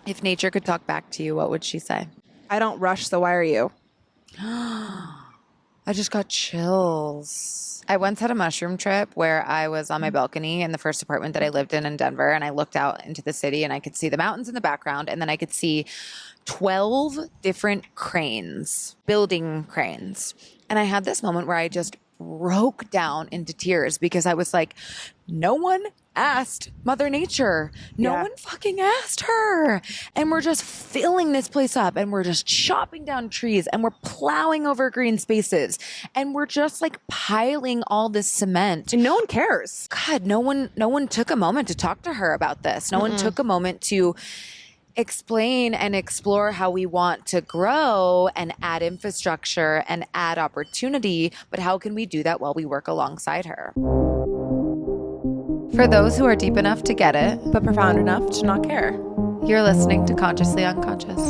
If nature could talk back to you, what would she say? I don't rush, so why are you? I just got chills. I once had a mushroom trip where I was on my balcony in the first apartment that I lived in Denver, and I looked out into the city and I could see the mountains in the background, and then I could see 12 different cranes, building cranes. And I had this moment where I just broke down into tears because I was like, no one asked Mother Nature. No Yeah. one fucking asked her. And we're just filling this place up, and we're just chopping down trees, and we're plowing over green spaces, and we're just like piling all this cement. And no one cares. God, no one took a moment to talk to her about this. No one took a moment to explain and explore how we want to grow and add infrastructure and add opportunity, but how can we do that while we work alongside her? For those who are deep enough to get it, But profound enough to not care. you're listening to Consciously Unconscious.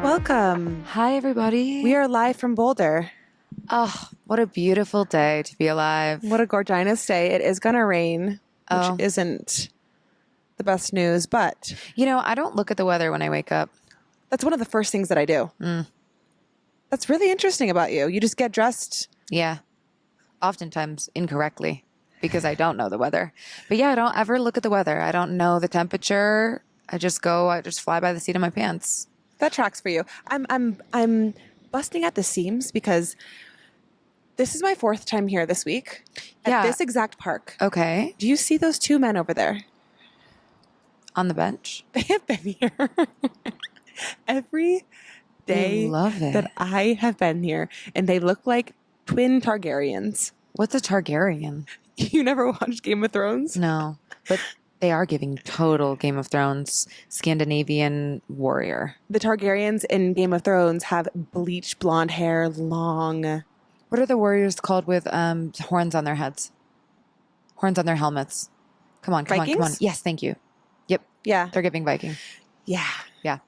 Welcome. Hi, everybody. We are live from Boulder. Oh, what a beautiful day to be alive. What a gorgeous day. It is going to rain, Oh. which isn't the best news, but You know, I don't look at the weather when I wake up. that's one of the first things that I do. That's really interesting about you. You just get dressed. Yeah. Oftentimes incorrectly because I don't know the weather. But yeah, I don't ever look at the weather. I don't know the temperature. I just fly by the seat of my pants. That tracks for you. I'm busting at the seams because this is my fourth time here this week at Yeah. this exact park. Okay. Do you see those two men over there? On the bench. They have been here every day love it. that I have been here, and they look like twin Targaryens. What's a Targaryen? You never watched Game of Thrones? No. But they are giving total Game of Thrones Scandinavian warrior. The Targaryens in Game of Thrones have bleached blonde hair, long. What are the warriors called with horns on their heads? Horns on their helmets. Come on. Vikings? Yes, thank you. Yep. Yeah. They're giving Viking. Yeah. Yeah.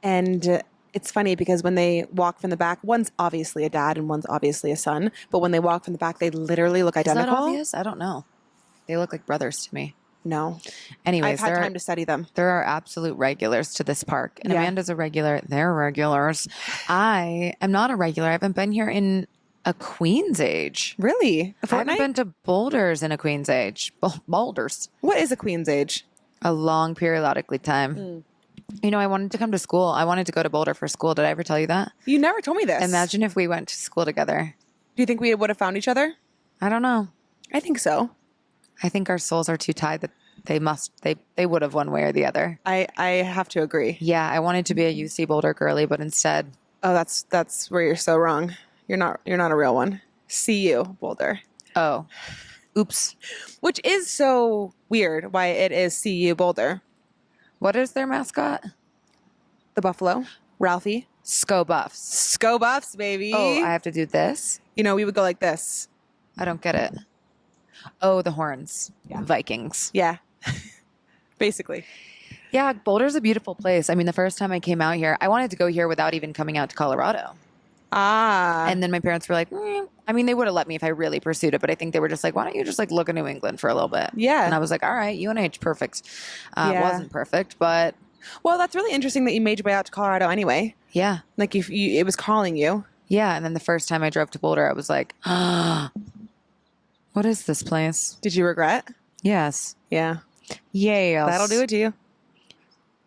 And it's funny because when they walk from the back, one's obviously a dad and one's obviously a son. But when they walk from the back, they literally look Is that identical. obvious? I don't know. They look like brothers to me. No. Anyways, I've had time to study them. there are absolute regulars to this park. And Yeah. Amanda's a regular. They're regulars. I am not a regular. I haven't been here in a queen's age. Really? A I haven't fortnight? been to Boulders in a queen's age. Boulders. What is a queen's age? A long periodically time. You know, I wanted to come to school. I wanted to go to Boulder for school. Did I ever tell you that? You never told me this. Imagine if we went to school together. Do you think we would have found each other? I don't know. I think so. I think our souls are too tied that they would have one way or the other. I have to agree. Yeah, I wanted to be a UC Boulder girly, but instead, Oh, that's where you're so wrong. You're not a real one. See you, Boulder. oh, oops. Which is so weird why it is CU Boulder. What is their mascot? The buffalo, Ralphie. Sco Buffs. Sco Buffs, baby. Oh, I have to do this? You know, we would go like this. I don't get it. Oh, the horns. Yeah. Vikings. Yeah. Basically. Yeah, Boulder's a beautiful place. I mean, the first time I came out here, I wanted to go here without even coming out to Colorado. Ah. And then my parents were like, I mean, they would have let me if I really pursued it, but I think they were just like, why don't you just like look at New England for a little bit? Yeah. And I was like, all right, UNH, perfect. Yeah. Wasn't perfect, but Well, that's really interesting that you made your way out to Colorado anyway. yeah. Like if you, it was calling you. Yeah. And then the first time I drove to Boulder, I was like, what is this place? Did you regret? Yes. Yeah. Yes. That'll do it to you.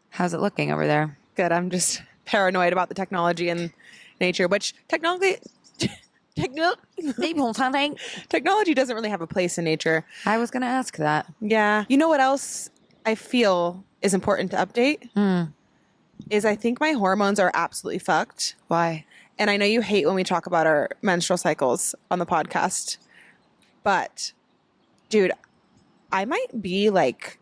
How's it looking over there? Good. I'm just paranoid about the technology and nature, which technology doesn't really have a place in nature. I was going to ask that. Yeah. You know what else I feel is important to update? Is I think my hormones are absolutely fucked. Why? And I know you hate when we talk about our menstrual cycles on the podcast, but dude, I might be like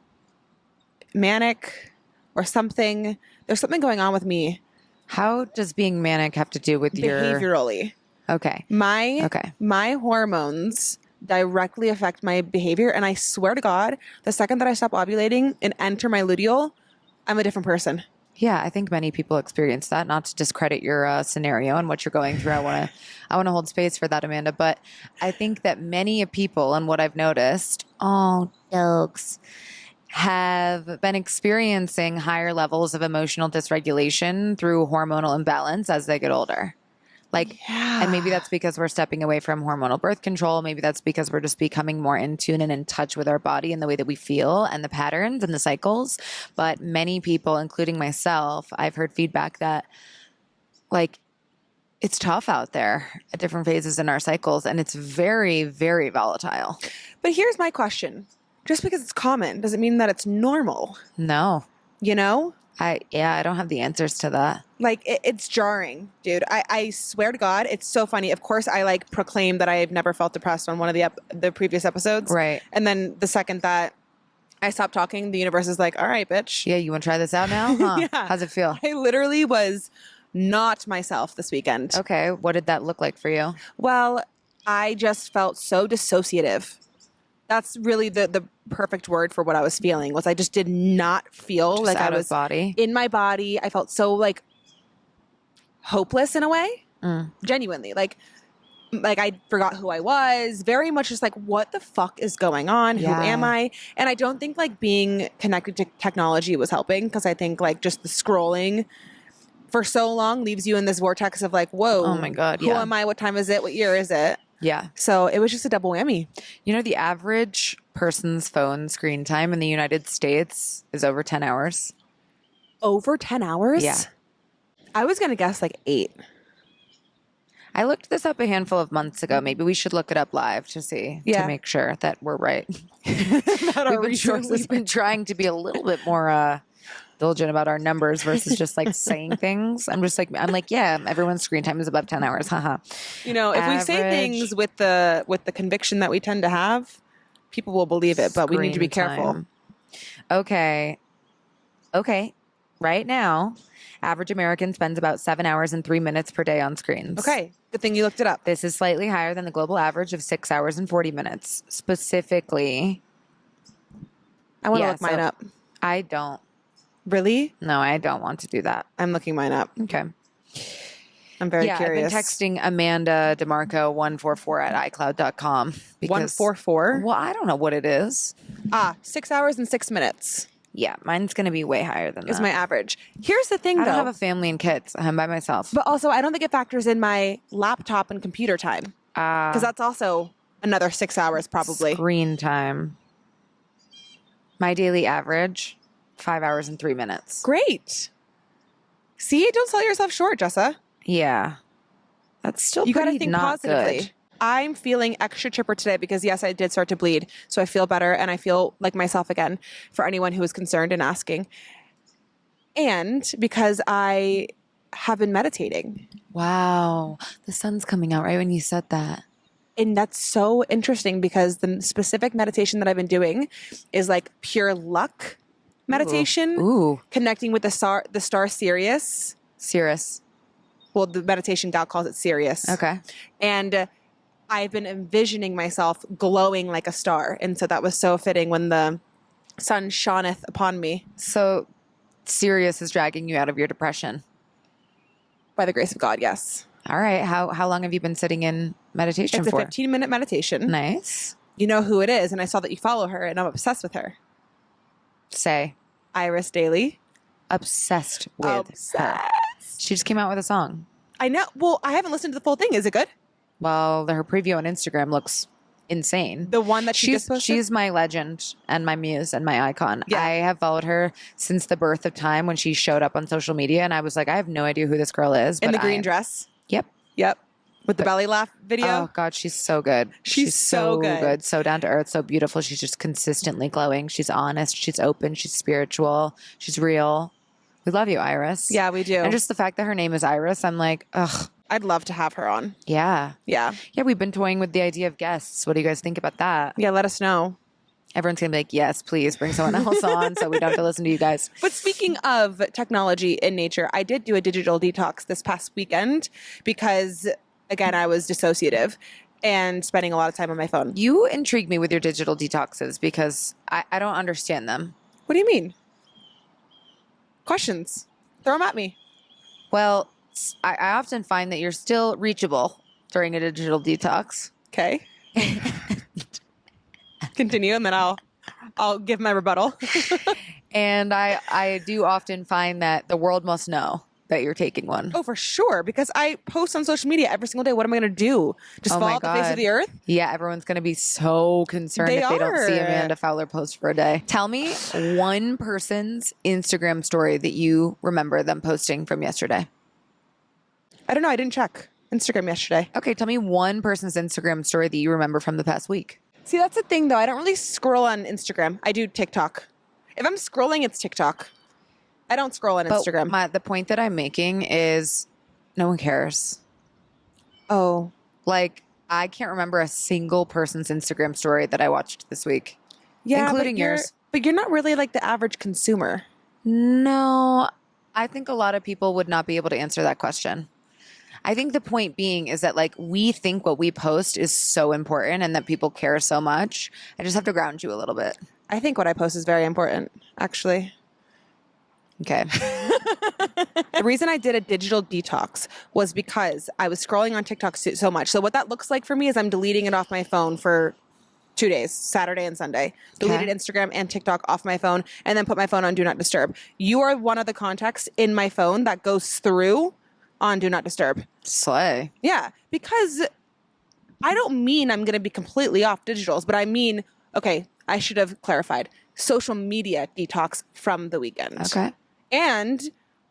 manic or something. There's something going on with me How does being manic have to do with your... behaviorally. Okay. My hormones directly affect my behavior. And I swear to God, the second that I stop ovulating and enter my luteal, I'm a different person. Yeah, I think many people experience that. Not to discredit your scenario and what you're going through. I want to hold space for that, Amanda. But I think that many people, and what I've noticed, dogs, have been experiencing higher levels of emotional dysregulation through hormonal imbalance as they get older. And maybe that's because we're stepping away from hormonal birth control. Maybe that's because we're just becoming more in tune and in touch with our body and the way that we feel and the patterns and the cycles. But many people, including myself, I've heard feedback that it's tough out there at different phases in our cycles, and it's very, very volatile. But here's my question. Just because it's common doesn't mean that it's normal. No. You know? I don't have the answers to that. It's jarring, dude. I swear to God, it's so funny. Of course, I proclaim that I've never felt depressed on one of the previous episodes. Right. And then the second that I stopped talking, the universe is like, all right, bitch. Yeah, you want to try this out now? Huh? Yeah. How's it feel? I literally was not myself this weekend. Okay. What did that look like for you? Well, I just felt so dissociative. That's really the perfect word for what I was feeling. Was I just did not feel Just like out I of was body. in my body. I felt so hopeless in a way. Genuinely. Like I forgot who I was. Very much just what the fuck is going on? Yeah. Who am I? And I don't think being connected to technology was helping, because I think just the scrolling for so long leaves you in this vortex of whoa. Oh my God. Who am I? What time is it? What year is it? Yeah. So it was just a double whammy. You know, the average person's phone screen time in the United States is over 10 hours. Over 10 hours? Yeah. I was going to guess 8. I looked this up a handful of months ago. Maybe we should look it up live to see, to make sure that we're right. We've been trying to be a little bit more diligent about our numbers versus just saying things. I'm yeah, everyone's screen time is above 10 hours. Haha. If we say things with the conviction that we tend to have, people will believe it, but we need to be careful. Okay. Right now, average American spends about 7 hours and 3 minutes per day on screens. Okay. Good thing you looked it up. This is slightly higher than the global average of 6 hours and 40 minutes. Specifically, I want to look mine up. I don't. Really? No, I don't want to do that. I'm looking mine up. Okay. I'm very curious. I've been texting Amanda DeMarco 144 at iCloud.com. 144? Well, I don't know what it is. 6 hours and 6 minutes. Yeah, mine's going to be way higher than that. Is my average. Here's the thing, I though. don't have a family and kids. I'm by myself. But also, I don't think it factors in my laptop and computer time. Because that's also another 6 hours, probably. Screen time. My daily average, 5 hours and 3 minutes. Great. See, don't sell yourself short, Jessa. Yeah. That's still you pretty gotta think not positively. Good. I'm feeling extra chipper today because, yes, I did start to bleed. So I feel better and I feel like myself again, for anyone who is concerned and asking. And because I have been meditating. Wow. The sun's coming out right when you said that. And that's so interesting because the specific meditation that I've been doing is pure luck meditation. Ooh. Connecting with the star Sirius. Cirrus. Well, the meditation gal calls it Sirius. Okay. And I've been envisioning myself glowing like a star. And so that was so fitting when the sun shineth upon me. So Sirius is dragging you out of your depression. By the grace of God, yes. All right. How long have you been sitting in meditation It's for? a 15-minute meditation. Nice. You know who it is, and I saw that you follow her, and I'm obsessed with her. Say. Iris Daly. Obsessed with her. She just came out with a song. I know. Well, I haven't listened to the full thing. Is it good? Well, her preview on Instagram looks insane. The one that she just posted? She's my legend and my muse and my icon. Yeah. I have followed her since the birth of time when she showed up on social media, and I was like, I have no idea who this girl is. In the green dress? Yep. With the belly laugh video? Oh, God, she's so good. She's so good. So down to earth, so beautiful. She's just consistently glowing. She's honest. She's open. She's spiritual. She's real. We love you, Iris. Yeah, we do. And just the fact that her name is Iris, I'm like, ugh. I'd love to have her on. Yeah. Yeah. Yeah, we've been toying with the idea of guests. What do you guys think about that? Yeah, let us know. Everyone's going to be like, yes, please bring someone else on so we don't have to listen to you guys. But speaking of technology in nature, I did do a digital detox this past weekend because, again, I was dissociative and spending a lot of time on my phone. You intrigue me with your digital detoxes because I don't understand them. What do you mean? Questions. Throw them at me. Well, I often find that you're still reachable during a digital detox. Okay. Continue, and then I'll give my rebuttal. And I do often find that the world must know that you're taking one. Oh, for sure. Because I post on social media every single day. What am I going to do? Just fall off the face of the earth? Yeah, everyone's going to be so concerned if they don't see Amanda Fowler post for a day. Tell me one person's Instagram story that you remember them posting from yesterday. I don't know. I didn't check Instagram yesterday. Okay, tell me one person's Instagram story that you remember from the past week. See, that's the thing, though. I don't really scroll on Instagram. I do TikTok. If I'm scrolling, it's TikTok. I don't scroll on Instagram. But the point that I'm making is no one cares. Oh. Like, I can't remember a single person's Instagram story that I watched this week. Yeah, including yours. But you're not really like the average consumer. No, I think a lot of people would not be able to answer that question. I think the point being is that like we think what we post is so important and that people care so much. I just have to ground you a little bit. I think what I post is very important, actually. Okay. The reason I did a digital detox was because I was scrolling on TikTok so much. So what that looks like for me is I'm deleting it off my phone for 2 days, Saturday and Sunday. Deleted Instagram and TikTok off my phone and then put my phone on Do Not Disturb. You are one of the contacts in my phone that goes through on Do Not Disturb. Slay. Yeah, because I don't mean I'm going to be completely off digitals, but I mean, okay, I should have clarified. Social media detox from the weekend. Okay. And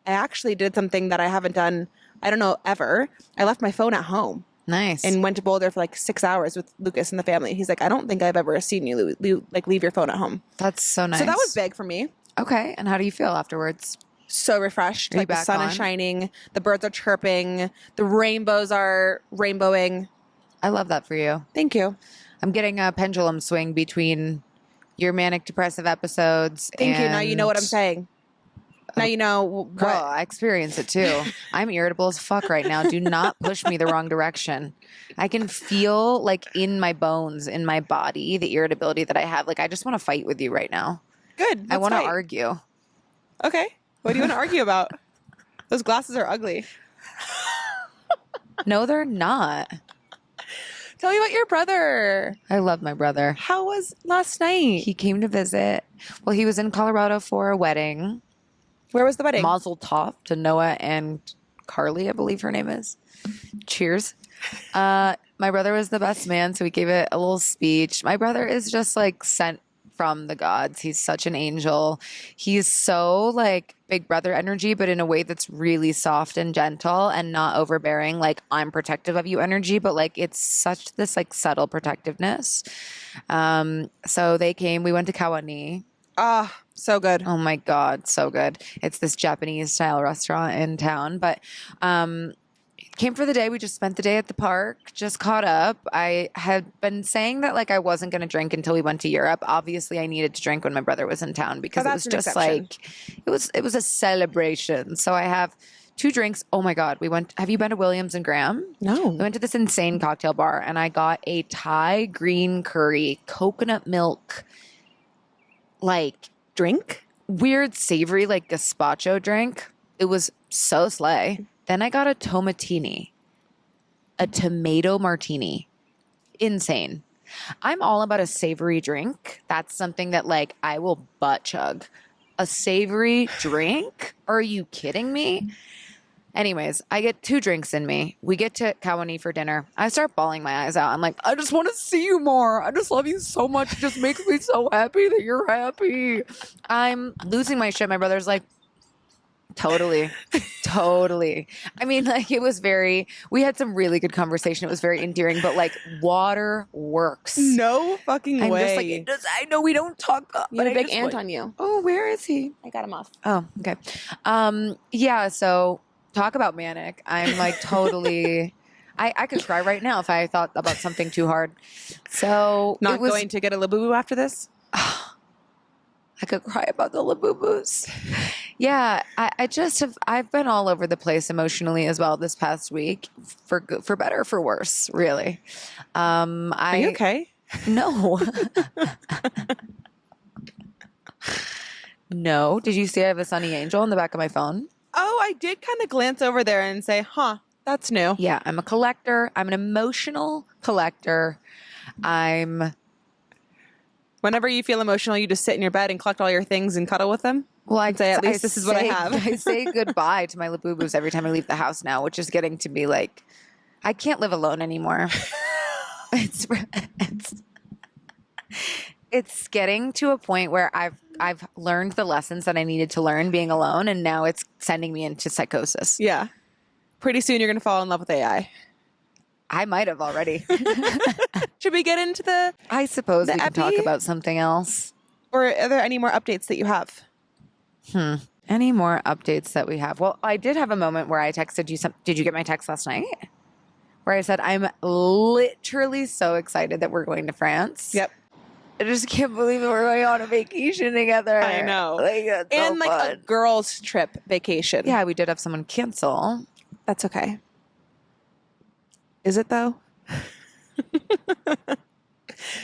I actually did something that I haven't done, I don't know, ever. I left my phone at home. Nice. And went to Boulder for like 6 hours with Lucas and the family. He's like, I don't think I've ever seen you leave your phone at home. That's so nice. So that was big for me. Okay. And how do you feel afterwards? So refreshed. Like the sun is shining. The birds are chirping. The rainbows are rainbowing. I love that for you. Thank you. I'm getting a pendulum swing between your manic depressive episodes. Thank you. Now you know what I'm saying. Now you know what. Girl, I experience it too. I'm irritable as fuck right now. Do not push me the wrong direction. I can feel like in my bones, in my body, the irritability that I have. Like I just want to fight with you right now. Good. I want to argue. Okay. What do you want to argue about? Those glasses are ugly. No, they're not. Tell me about your brother. I love my brother. How was last night? He came to visit. Well, he was in Colorado for a wedding. Where was the wedding? Mazel tov to Noah and Carly, I believe her name is. Cheers. My brother was the best man, so he gave it a little speech. My brother is just like sent from the gods. He's such an angel. He's so like big brother energy, but in a way that's really soft and gentle and not overbearing. Like I'm protective of you energy, but like it's such this like subtle protectiveness. So they came, we went to Kawani. Ah, so good. Oh my God, so good. It's this Japanese style restaurant in town, but came for the day. We just spent the day at the park, just caught up. I had been saying that like I wasn't going to drink until we went to Europe. Obviously, I needed to drink when my brother was in town because it was just like it was a celebration. So I have 2 drinks. Oh my God, we went. Have you been to Williams and Graham? No. We went to this insane cocktail bar and I got a Thai green curry, coconut milk, like drink, weird savory like gazpacho drink. It was so slay. Then I got a tomatini, a tomato martini. Insane. I'm all about a savory drink. That's something that like I will butt chug. A savory drink? Are you kidding me? Anyways, I get 2 drinks in me. We get to Kawani for dinner. I start bawling my eyes out. I'm like, I just want to see you more. I just love you so much. It just makes me so happy that you're happy. I'm losing my shit. My brother's like, totally. I mean, like it was we had some really good conversation. It was very endearing, but like water works. No fucking way. I'm just like, I know we don't talk. You have a big ant on you. Oh, where is he? I got him off. Oh, okay. Yeah, so talk about manic. I'm like totally, I could cry right now if I thought about something too hard. So not going to get a labubu after this? I could cry about the labubus. Yeah, I just I've been all over the place emotionally as well this past week, for better or for worse, really. Are you okay? No. No. Did you see I have a sunny angel in the back of my phone? Oh, I did kind of glance over there and say, huh, that's new. Yeah, I'm a collector. I'm an emotional collector. Whenever you feel emotional, you just sit in your bed and collect all your things and cuddle with them? Well, And say, at least this is what I have. I say goodbye to my Labubu's every time I leave the house now, which is getting to be like, I can't live alone anymore. It's getting to a point where I've learned the lessons that I needed to learn being alone, and now it's sending me into psychosis. Yeah. Pretty soon you're going to fall in love with AI. I might have already. Should we get into the... I suppose The we can talk epi? about something else. Or are there any more updates that you have? Any more updates that we have? Well, I did have a moment where I texted you Did you get my text last night? Where I said, I'm literally so excited that we're going to France. Yep. I just can't believe that we're going on a vacation together. I know. Like, it's so And like fun. a girls' trip vacation. Yeah, we did have someone cancel. That's okay. Is it though?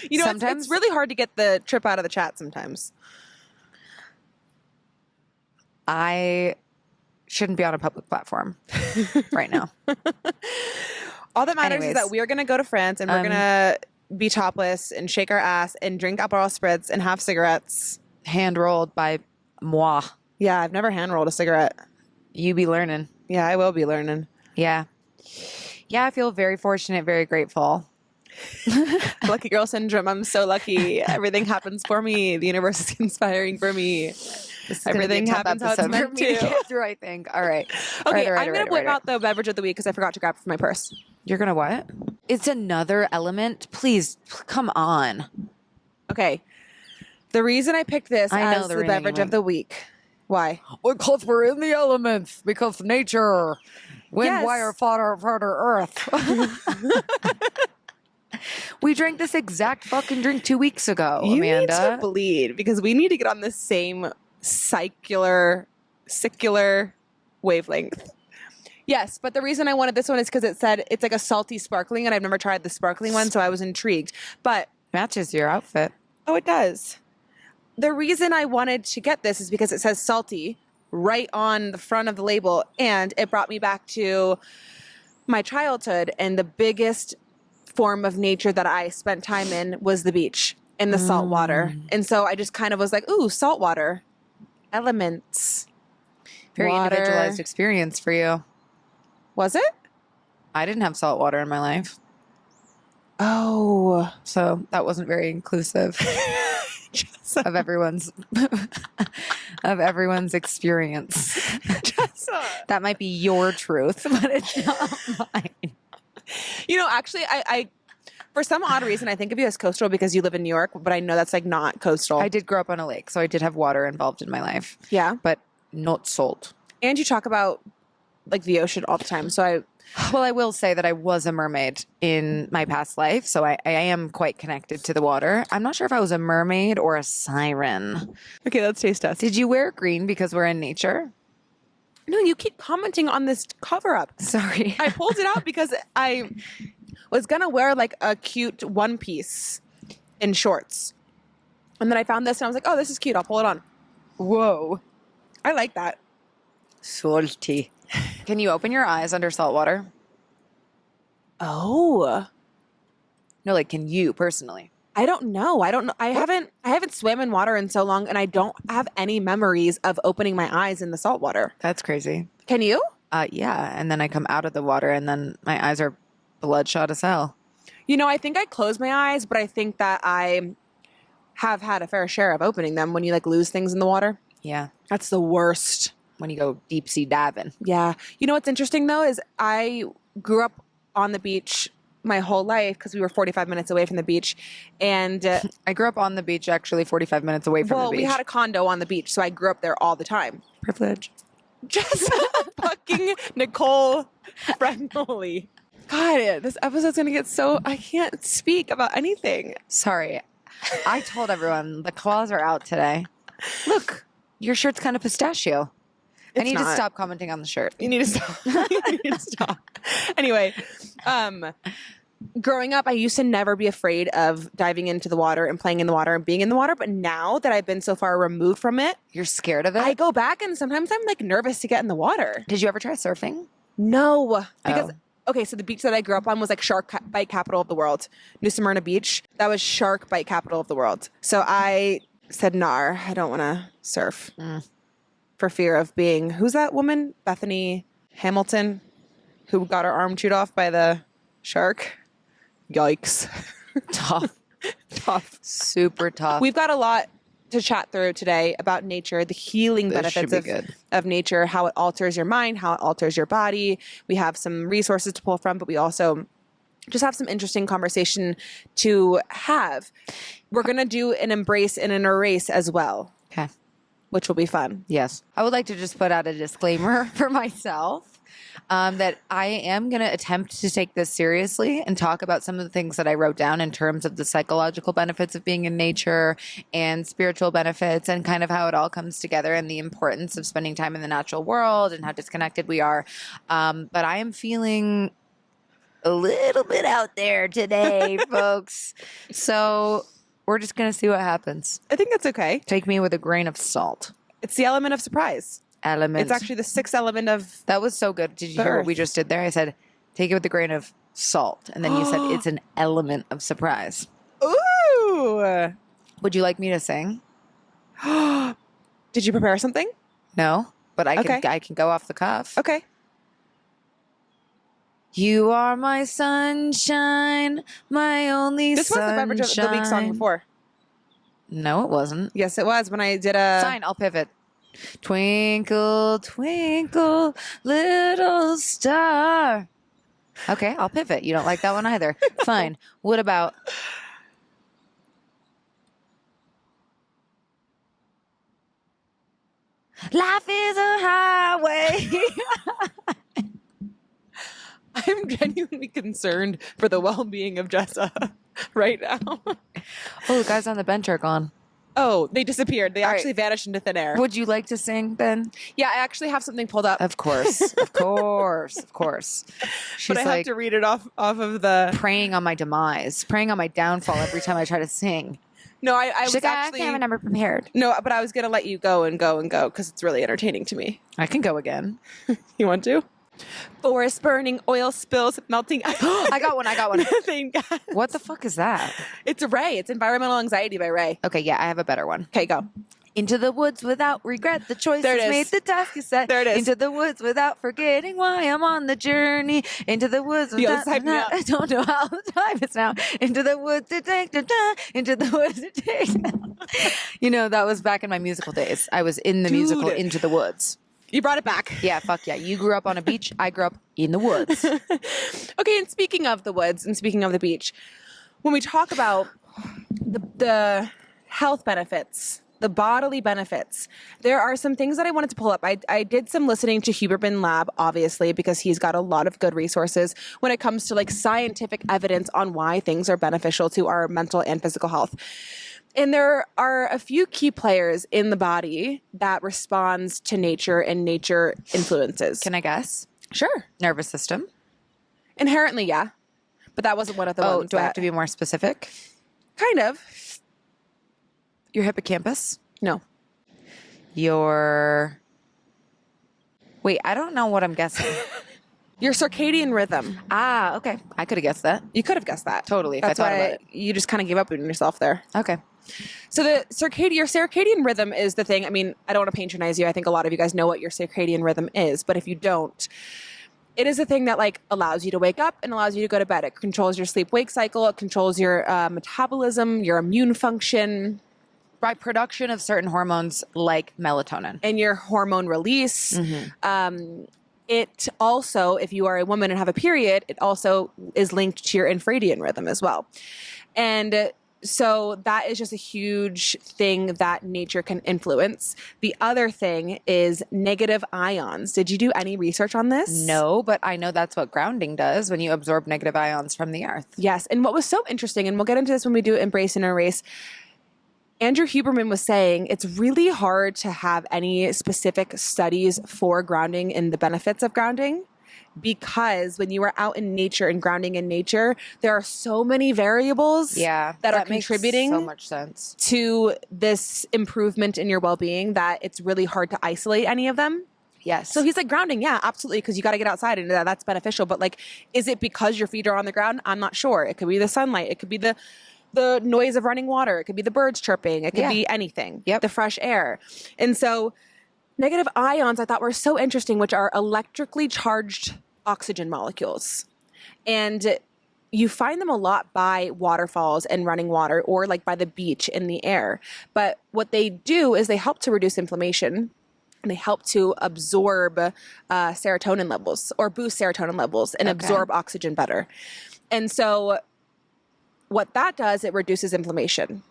You know, Sometimes- it's really hard to get the trip out of the chat sometimes. I shouldn't be on a public platform right now. All that matters Anyways. is that we're going to go to France and we're going to be topless and shake our ass and drink Aperol Spritz and have cigarettes. Hand rolled by moi. Yeah, I've never hand rolled a cigarette. You be learning. Yeah, I will be learning. Yeah. Yeah, I feel very fortunate, very grateful. Lucky girl syndrome. I'm so lucky. Everything happens for me. The universe is conspiring for me. This is gonna be a Everything tough happens how it's episode for meant me to. get through, I think. All right. Okay, All right, I'm going to whip out the beverage of the week because I forgot to grab it from my purse. You're going to what? It's another element. Please, come on. Okay. The reason I picked this I know as the the reason beverage you of the week. Why? Because we're in the elements. Because nature. Wind, Yes. wire, fodder, earth. We drank this exact fucking drink 2 weeks ago, You need Amanda. to bleed because we need to get on the same secular wavelength. Yes, but the reason I wanted this one is because it said it's like a salty sparkling, and I've never tried the sparkling one, so I was intrigued. But Matches your outfit. oh, it does. The reason I wanted to get this is because it says salty right on the front of the label, and it brought me back to my childhood, and the biggest form of nature that I spent time in was the beach and the salt water. And so I just kind of was like, ooh, salt water, elements. Very water. individualized experience for you. Was it? I didn't have salt water in my life, Oh. so that wasn't very inclusive of everyone's experience. That might be your truth, but it's not mine. You know, actually, I for some odd reason, I think of you as coastal because you live in New York, but I know that's like not coastal. I did grow up on a lake, so I did have water involved in my life, Yeah. but not salt. And you talk about like the ocean all the time. So Well, I will say that I was a mermaid in my past life, so I am quite connected to the water. I'm not sure if I was a mermaid or a siren. okay, let's taste test. Did you wear green because we're in nature? No, you keep commenting on this cover up. Sorry. I pulled it out because I was gonna wear like a cute one piece in shorts. And then I found this and I was like, oh, this is cute. I'll pull it on. Whoa. I like that. Salty. Can you open your eyes under salt water? Oh. No, like, can you personally? I don't know. I haven't swam in water in so long, and I don't have any memories of opening my eyes in the salt water. That's crazy. Can you? Yeah. And then I come out of the water and then my eyes are bloodshot as hell. You know, I think I close my eyes, but I think that I have had a fair share of opening them when you like lose things in the water. Yeah. That's the worst. When you go deep sea diving. Yeah. You know what's interesting though is I grew up on the beach my whole life because we were 45 minutes away from the beach. And I grew up on the beach, actually 45 minutes away from the beach. we had a condo on the beach, so I grew up there all the time. privilege. Just fucking Nicole Fregnoli. God, this episode's gonna get so I can't speak about anything. Sorry. I told everyone the claws are out today. Look, your shirt's kind of pistachio. I need to not. stop commenting on the shirt. You need to stop. You need to stop. Anyway, growing up, I used to never be afraid of diving into the water and playing in the water and being in the water. But now that I've been so far removed from it, You're scared of it? I go back and sometimes I'm like nervous to get in the water. Did you ever try surfing? No, because Oh. okay, so the beach that I grew up on was like shark bite capital of the world, New Smyrna Beach. That was shark bite capital of the world. So I said, "Nar, I don't want to surf for fear of being who's that woman, Bethany Hamilton, who got her arm chewed off by the shark." Yikes! Tough. Tough. Super tough. We've got a lot to chat through today about nature, the healing This should benefits be good. of nature, how it alters your mind, how it alters your body. We have some resources to pull from, but we also just have some interesting conversation to have. We're going to do an embrace and an erase as well, Okay. which will be fun. Yes. I would like to just put out a disclaimer for myself that I am going to attempt to take this seriously and talk about some of the things that I wrote down in terms of the psychological benefits of being in nature and spiritual benefits and kind of how it all comes together and the importance of spending time in the natural world and how disconnected we are. But I am feeling a little bit out there today, folks. So we're just going to see what happens. I think that's okay. Take me with a grain of salt. It's the element of surprise. Element. It's actually the sixth element of That was so good. Did you The hear what earth. we just did there? I said, take it with a grain of salt. And then you said, it's an element of surprise. ooh. Would you like me to sing? Did you prepare something? No, but I Okay. can go off the cuff. Okay. You are my sunshine, my only This was the sunshine. beverage of the week song before. No, it wasn't. Yes, it was when I did a. Fine, I'll pivot. Twinkle, twinkle, little star. Okay, I'll pivot. You don't like that one either. Fine. What about life is a highway? I'm genuinely concerned for the well-being of Jessa right now. Oh, the guys on the bench are gone. Oh, they disappeared. They All actually right. vanished into thin air. Would you like to sing, Ben? Yeah, I actually have something pulled up, Of course. Of course. Of course. She's but I have like to read it off of the. praying on my demise, praying on my downfall every time I try to sing. No, I She's was like, I actually can't have a number prepared. no, but I was gonna let you go and go and go because it's really entertaining to me. I can go again. You want to? Forest burning, oil spills, melting ice. I got one. I got one. Methane gas. What the fuck is that? It's Ray. It's Environmental Anxiety by Ray. Okay, yeah, I have a better one. Okay, go. Into the woods without regret. The choice There it is is. made, the task is set. There it is. Into the woods without forgetting why I'm on the journey. Into the woods Yo, without. hype me up. I don't know how the time is now. Into the woods to take the time. Into the woods to take. You know, that was back in my musical days. I was in the musical Dude. Into the Woods. You brought it back. Yeah, fuck yeah. You grew up on a beach. I grew up in the woods. Okay, and speaking of the woods and speaking of the beach, when we talk about the health benefits, the bodily benefits, there are some things that I wanted to pull up. I did some listening to Huberman Lab, obviously, because he's got a lot of good resources when it comes to like scientific evidence on why things are beneficial to our mental and physical health. And there are a few key players in the body that responds to nature and nature influences. Can I guess? Sure. Nervous system. Inherently, yeah. But that wasn't one of the Oh, ones do I have that- to be more specific? Kind of. Your hippocampus? No. Your. Wait, I don't know what I'm guessing. Your circadian rhythm. Ah, okay. I could have guessed that. You could have guessed that. Totally, if I That's thought why about it. you just kind of gave up on yourself there. Okay. So your circadian rhythm is the thing. I mean, I don't want to patronize you. I think a lot of you guys know what your circadian rhythm is, but if you don't, it is a thing that like allows you to wake up and allows you to go to bed. It controls your sleep-wake cycle. It controls your metabolism, your immune function, By production of certain hormones like melatonin. and your hormone release. It also, if you are a woman and have a period, it also is linked to your infradian rhythm as well. And so that is just a huge thing that nature can influence. The other thing is negative ions. Did you do any research on this? No, but I know that's what grounding does when you absorb negative ions from the earth. Yes. And what was so interesting, and we'll get into this when we do Embrace and Erase, Andrew Huberman was saying it's really hard to have any specific studies for grounding and the benefits of grounding. because when you are out in nature and grounding in nature, there are so many variables that are makes contributing so much sense to this improvement in your well-being that it's really hard to isolate any of them. Yes. So he's like, grounding, yeah, absolutely, because you got to get outside and that's beneficial. But like, is it because your feet are on the ground? I'm not sure. It could be the sunlight. It could be the noise of running water. It could be the birds chirping. It could be anything. Yep. The fresh air. And so negative ions I thought were so interesting, which are electrically charged oxygen molecules. And you find them a lot by waterfalls and running water or like by the beach in the air. But what they do is they help to reduce inflammation. And they help to absorb serotonin levels or boost serotonin levels and absorb oxygen better. And so what that does, it reduces inflammation.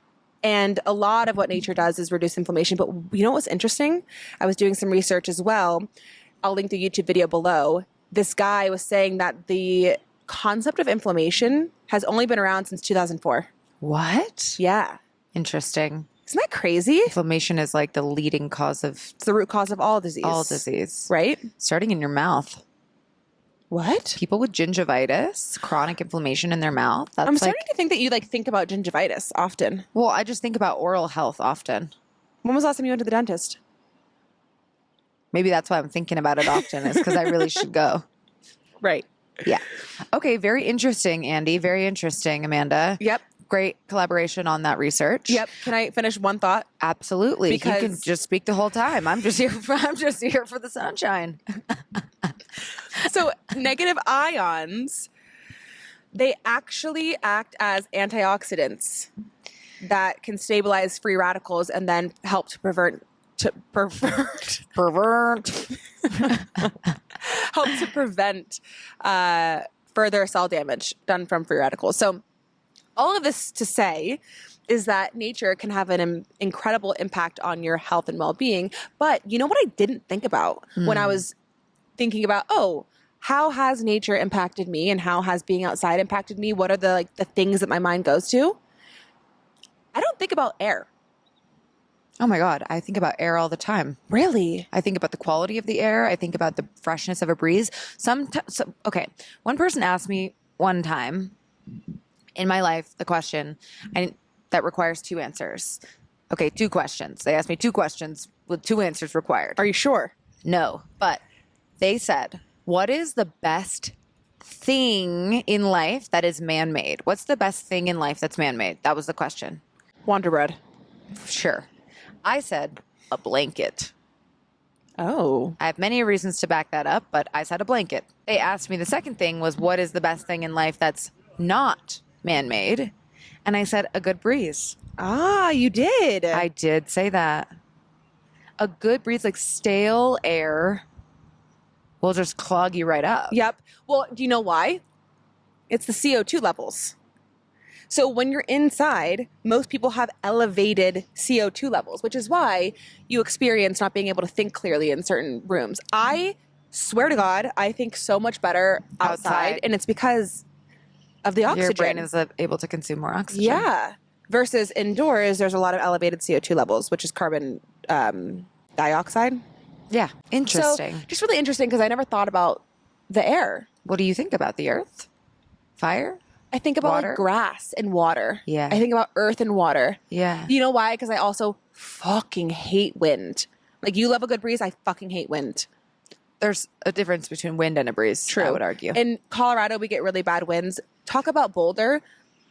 And a lot of what nature does is reduce inflammation. But you know what's interesting? I was doing some research as well. I'll link the YouTube video below. This guy was saying that the concept of inflammation has only been around since 2004. What? Yeah. Interesting. Isn't that crazy? Inflammation is like the leading cause of... It's the root cause of all disease. All disease. Right? Starting in your mouth. What? People with gingivitis, chronic inflammation in their mouth. That's I'm starting to think that you like think about gingivitis often. Well, I just think about oral health often. When was the last time you went to the dentist? Maybe that's why I'm thinking about it often, is because I really should go. Right. Yeah. Okay. Very interesting, Andy. Very interesting, Amanda. Yep. Great collaboration on that research. Yep. Can I finish one thought? Absolutely. Because you can just speak the whole time. I'm just here for the sunshine. So negative ions, they actually act as antioxidants that can stabilize free radicals and then help to pervert help to prevent further cell damage done from free radicals. So all of this to say is that nature can have an incredible impact on your health and well-being. But you know what I didn't think about when I was thinking about, how has nature impacted me and how has being outside impacted me? What are the things that my mind goes to? I don't think about air. Oh my God. I think about air all the time. Really? I think about the quality of the air. I think about the freshness of a breeze. Okay. One person asked me one time in my life the question that requires two answers. Okay, two questions. They asked me two questions with two answers required. Are you sure? No, but they said, what is the best thing in life that is man-made? What's the best thing in life that's man-made? That was the question. Wonder bread. Sure. I said a blanket. Oh. I have many reasons to back that up, but I said a blanket. They asked me the second thing was, what is the best thing in life that's not man-made? And I said a good breeze. Ah, you did. I did say that. A good breeze, like stale air, will just clog you right up. Yep. Well, do you know why? It's the CO2 levels. So when you're inside, most people have elevated CO2 levels, which is why you experience not being able to think clearly in certain rooms. I swear to God, I think so much better outside. And it's because of the oxygen. Your brain is able to consume more oxygen. Yeah. Versus indoors, there's a lot of elevated CO2 levels, which is carbon dioxide. Yeah. Interesting. So just really interesting because I never thought about the air. What do you think about the earth? Fire? I think about like grass and water. Yeah. I think about earth and water. Yeah. You know why? Because I also fucking hate wind. Like you love a good breeze. I fucking hate wind. There's a difference between wind and a breeze. True. I would argue. In Colorado, we get really bad winds. Talk about Boulder.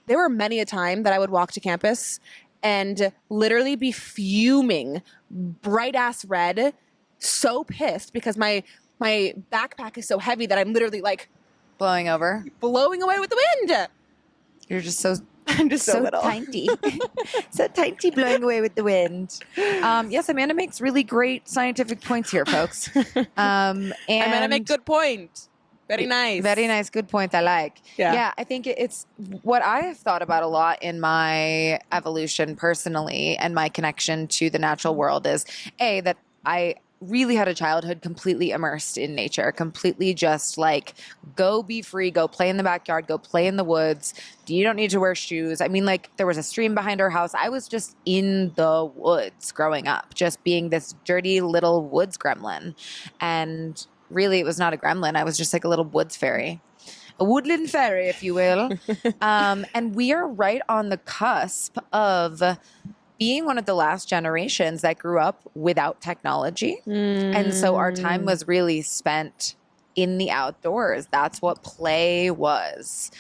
There were many a time that I would walk to campus and literally be fuming, bright ass red, so pissed because my backpack is so heavy that I'm literally like blowing away with the wind. You're just so I'm just so little. Tiny. So tiny, blowing away with the wind. Yes, Amanda makes really great scientific points here, folks. And Amanda make good point. Very nice. Very nice. Good point. I like. Yeah, I think it's what I have thought about a lot in my evolution personally and my connection to the natural world is that I really had a childhood completely immersed in nature, completely just like go be free, go play in the backyard, go play in the woods. You don't need to wear shoes. I mean, like there was a stream behind our house. I was just in the woods growing up, just being this dirty little woods gremlin. And really, it was not a gremlin. I was just like a little woods fairy. A woodland fairy, if you will. And we are right on the cusp of being one of the last generations that grew up without technology. And so our time was really spent in the outdoors. That's what play was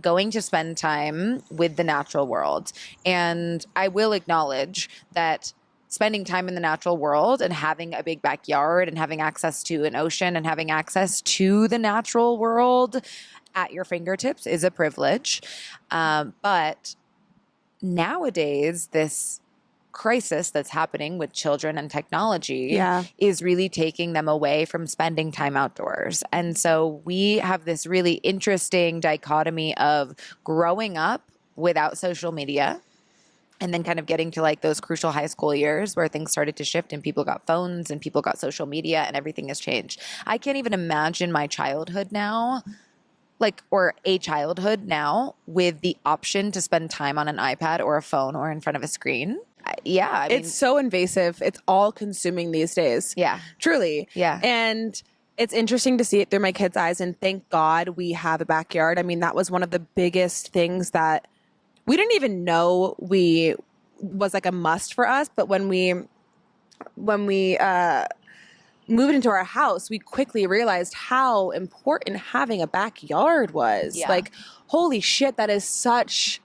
going to spend time with the natural world. And I will acknowledge that spending time in the natural world and having a big backyard and having access to an ocean and having access to the natural world at your fingertips is a privilege. But nowadays, this crisis that's happening with children and technology is really taking them away from spending time outdoors. And so we have this really interesting dichotomy of growing up without social media and then kind of getting to like those crucial high school years where things started to shift and people got phones and people got social media and everything has changed. I can't even imagine my childhood now, or a childhood now with the option to spend time on an iPad or a phone or in front of a screen. I mean, it's so invasive. It's all consuming these days. Yeah. Truly. Yeah. And it's interesting to see it through my kids' eyes. And thank God we have a backyard. I mean, that was one of the biggest things that we didn't even know was like a must for us. But when we moved into our house, we quickly realized how important having a backyard was. Yeah. Like, holy shit, that is such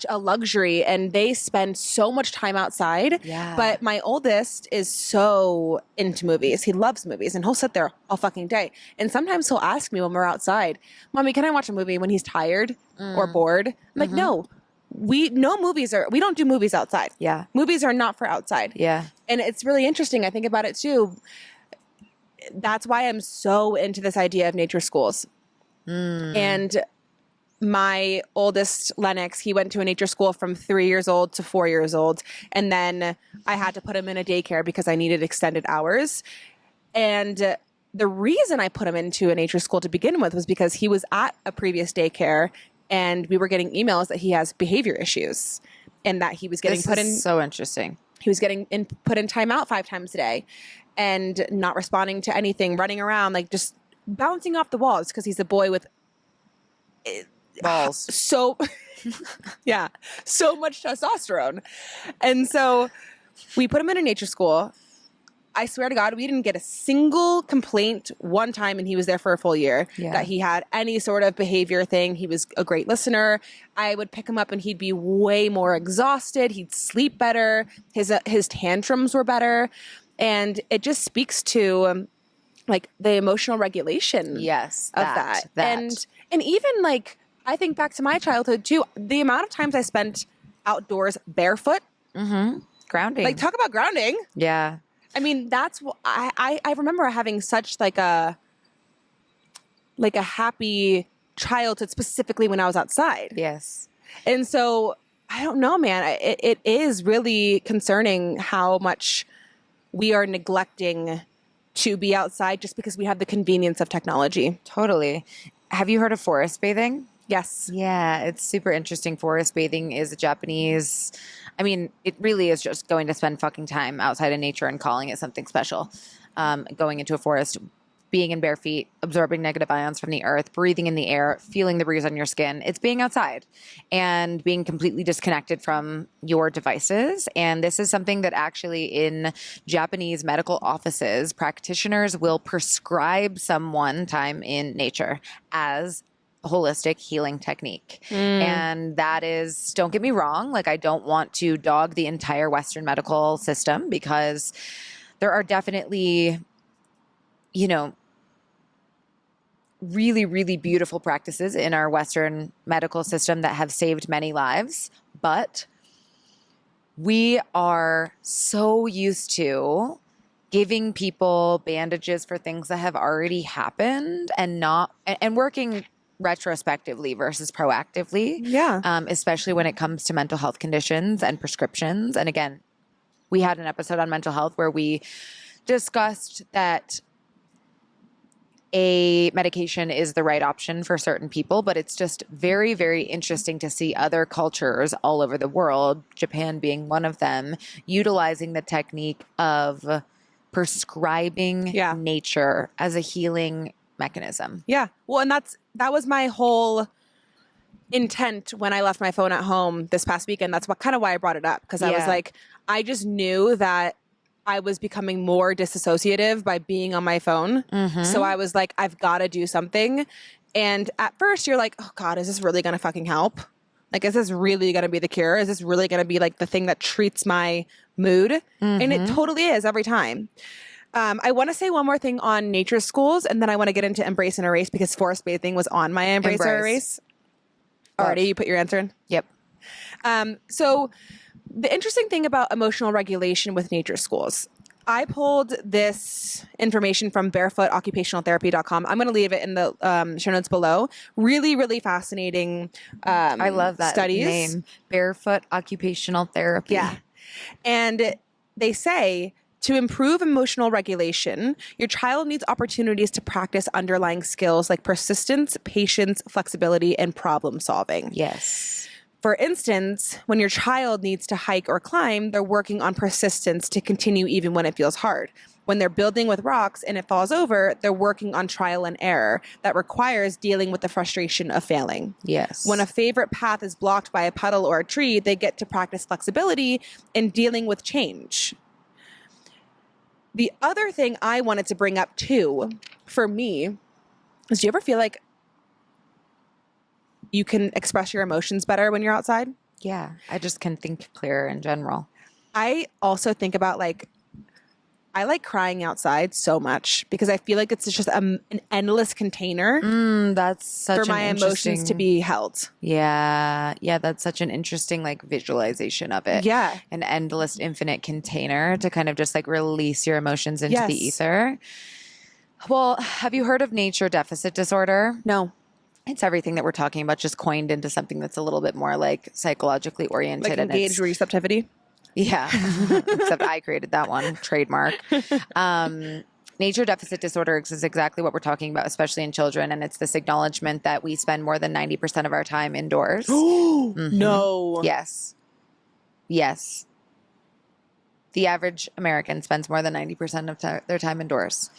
a luxury, and they spend so much time outside. Yeah. But my oldest is so into movies. He loves movies, and he'll sit there all fucking day. And sometimes he'll ask me when we're outside, "Mommy, can I watch a movie?" when he's tired or bored. I'm like, no. We don't do movies outside. Yeah. Movies are not for outside. Yeah. And it's really interesting. I think about it too. That's why I'm so into this idea of nature schools. And my oldest, Lennox, he went to a nature school from 3 years old to 4 years old. And then I had to put him in a daycare because I needed extended hours. And the reason I put him into a nature school to begin with was because he was at a previous daycare and we were getting emails that he has behavior issues and that he was getting so interesting. He was getting put in timeout 5 times a day and not responding to anything, running around, like just bouncing off the walls because he's a boy with balls. So much testosterone. And so we put him in a nature school. I swear to God, we didn't get a single complaint one time, and he was there for a full year, that he had any sort of behavior thing. He was a great listener. I would pick him up and he'd be way more exhausted. He'd sleep better. His tantrums were better. And it just speaks to like the emotional regulation of that. And even like, I think back to my childhood too, the amount of times I spent outdoors barefoot. Grounding. Like, talk about grounding. Yeah. I mean, that's what I remember having such like a happy childhood, specifically when I was outside. Yes. And so I don't know, man, it is really concerning how much we are neglecting to be outside just because we have the convenience of technology. Totally. Have you heard of forest bathing? Yes. Yeah, it's super interesting. Forest bathing is a Japanese, I mean, it really is just going to spend fucking time outside in nature and calling it something special. Going into a forest, being in bare feet, absorbing negative ions from the earth, breathing in the air, feeling the breeze on your skin. It's being outside and being completely disconnected from your devices. And this is something that actually in Japanese medical offices, practitioners will prescribe someone time in nature as holistic healing technique. And that is, don't get me wrong, like I don't want to dog the entire Western medical system because there are definitely, really, really beautiful practices in our Western medical system that have saved many lives. But we are so used to giving people bandages for things that have already happened and working retrospectively versus proactively. Yeah. Especially when it comes to mental health conditions and prescriptions. And again, we had an episode on mental health where we discussed that a medication is the right option for certain people, but it's just very, very interesting to see other cultures all over the world, Japan being one of them, utilizing the technique of prescribing Yeah. nature as a healing mechanism. Yeah. Well, and that was my whole intent when I left my phone at home this past weekend. That's kind of why I brought it up, because I was Yeah. like, I just knew that I was becoming more disassociative by being on my phone. So I was like, I've got to do something. And at first you're like, oh God, is this really going to fucking help? Like, is this really going to be the cure? Is this really going to be like the thing that treats my mood? And it totally is every time. I want to say one more thing on nature schools, and then I want to get into embrace and erase, because forest bathing was on my embrace or erase. Already, you put your answer in? Yep. So the interesting thing about emotional regulation with nature schools, I pulled this information from barefootoccupationaltherapy.com. I'm going to leave it in the show notes below. Really, really fascinating I love that studies. name. Barefoot Occupational Therapy. Yeah. And they say to improve emotional regulation, your child needs opportunities to practice underlying skills like persistence, patience, flexibility, and problem solving. Yes. For instance, when your child needs to hike or climb, they're working on persistence to continue even when it feels hard. When they're building with rocks and it falls over, they're working on trial and error that requires dealing with the frustration of failing. Yes. When a favorite path is blocked by a puddle or a tree, they get to practice flexibility in dealing with change. The other thing I wanted to bring up too, for me, is, do you ever feel like you can express your emotions better when you're outside? Yeah. I just can think clearer in general. I also think about I like crying outside so much, because I feel like it's just an endless container That's such for my emotions to be held. Yeah. Yeah. That's such an interesting visualization of it. Yeah. An endless, infinite container to kind of just release your emotions into the Yes. ether. Well, have you heard of nature deficit disorder? No. It's everything that we're talking about, just coined into something that's a little bit more psychologically oriented. Like and engaged receptivity? Yeah. Except I created that one. Trademark. Nature deficit disorder is exactly what we're talking about, especially in children. And it's this acknowledgement that we spend more than 90% of our time indoors. No. Yes. Yes. The average American spends more than 90% of their time indoors.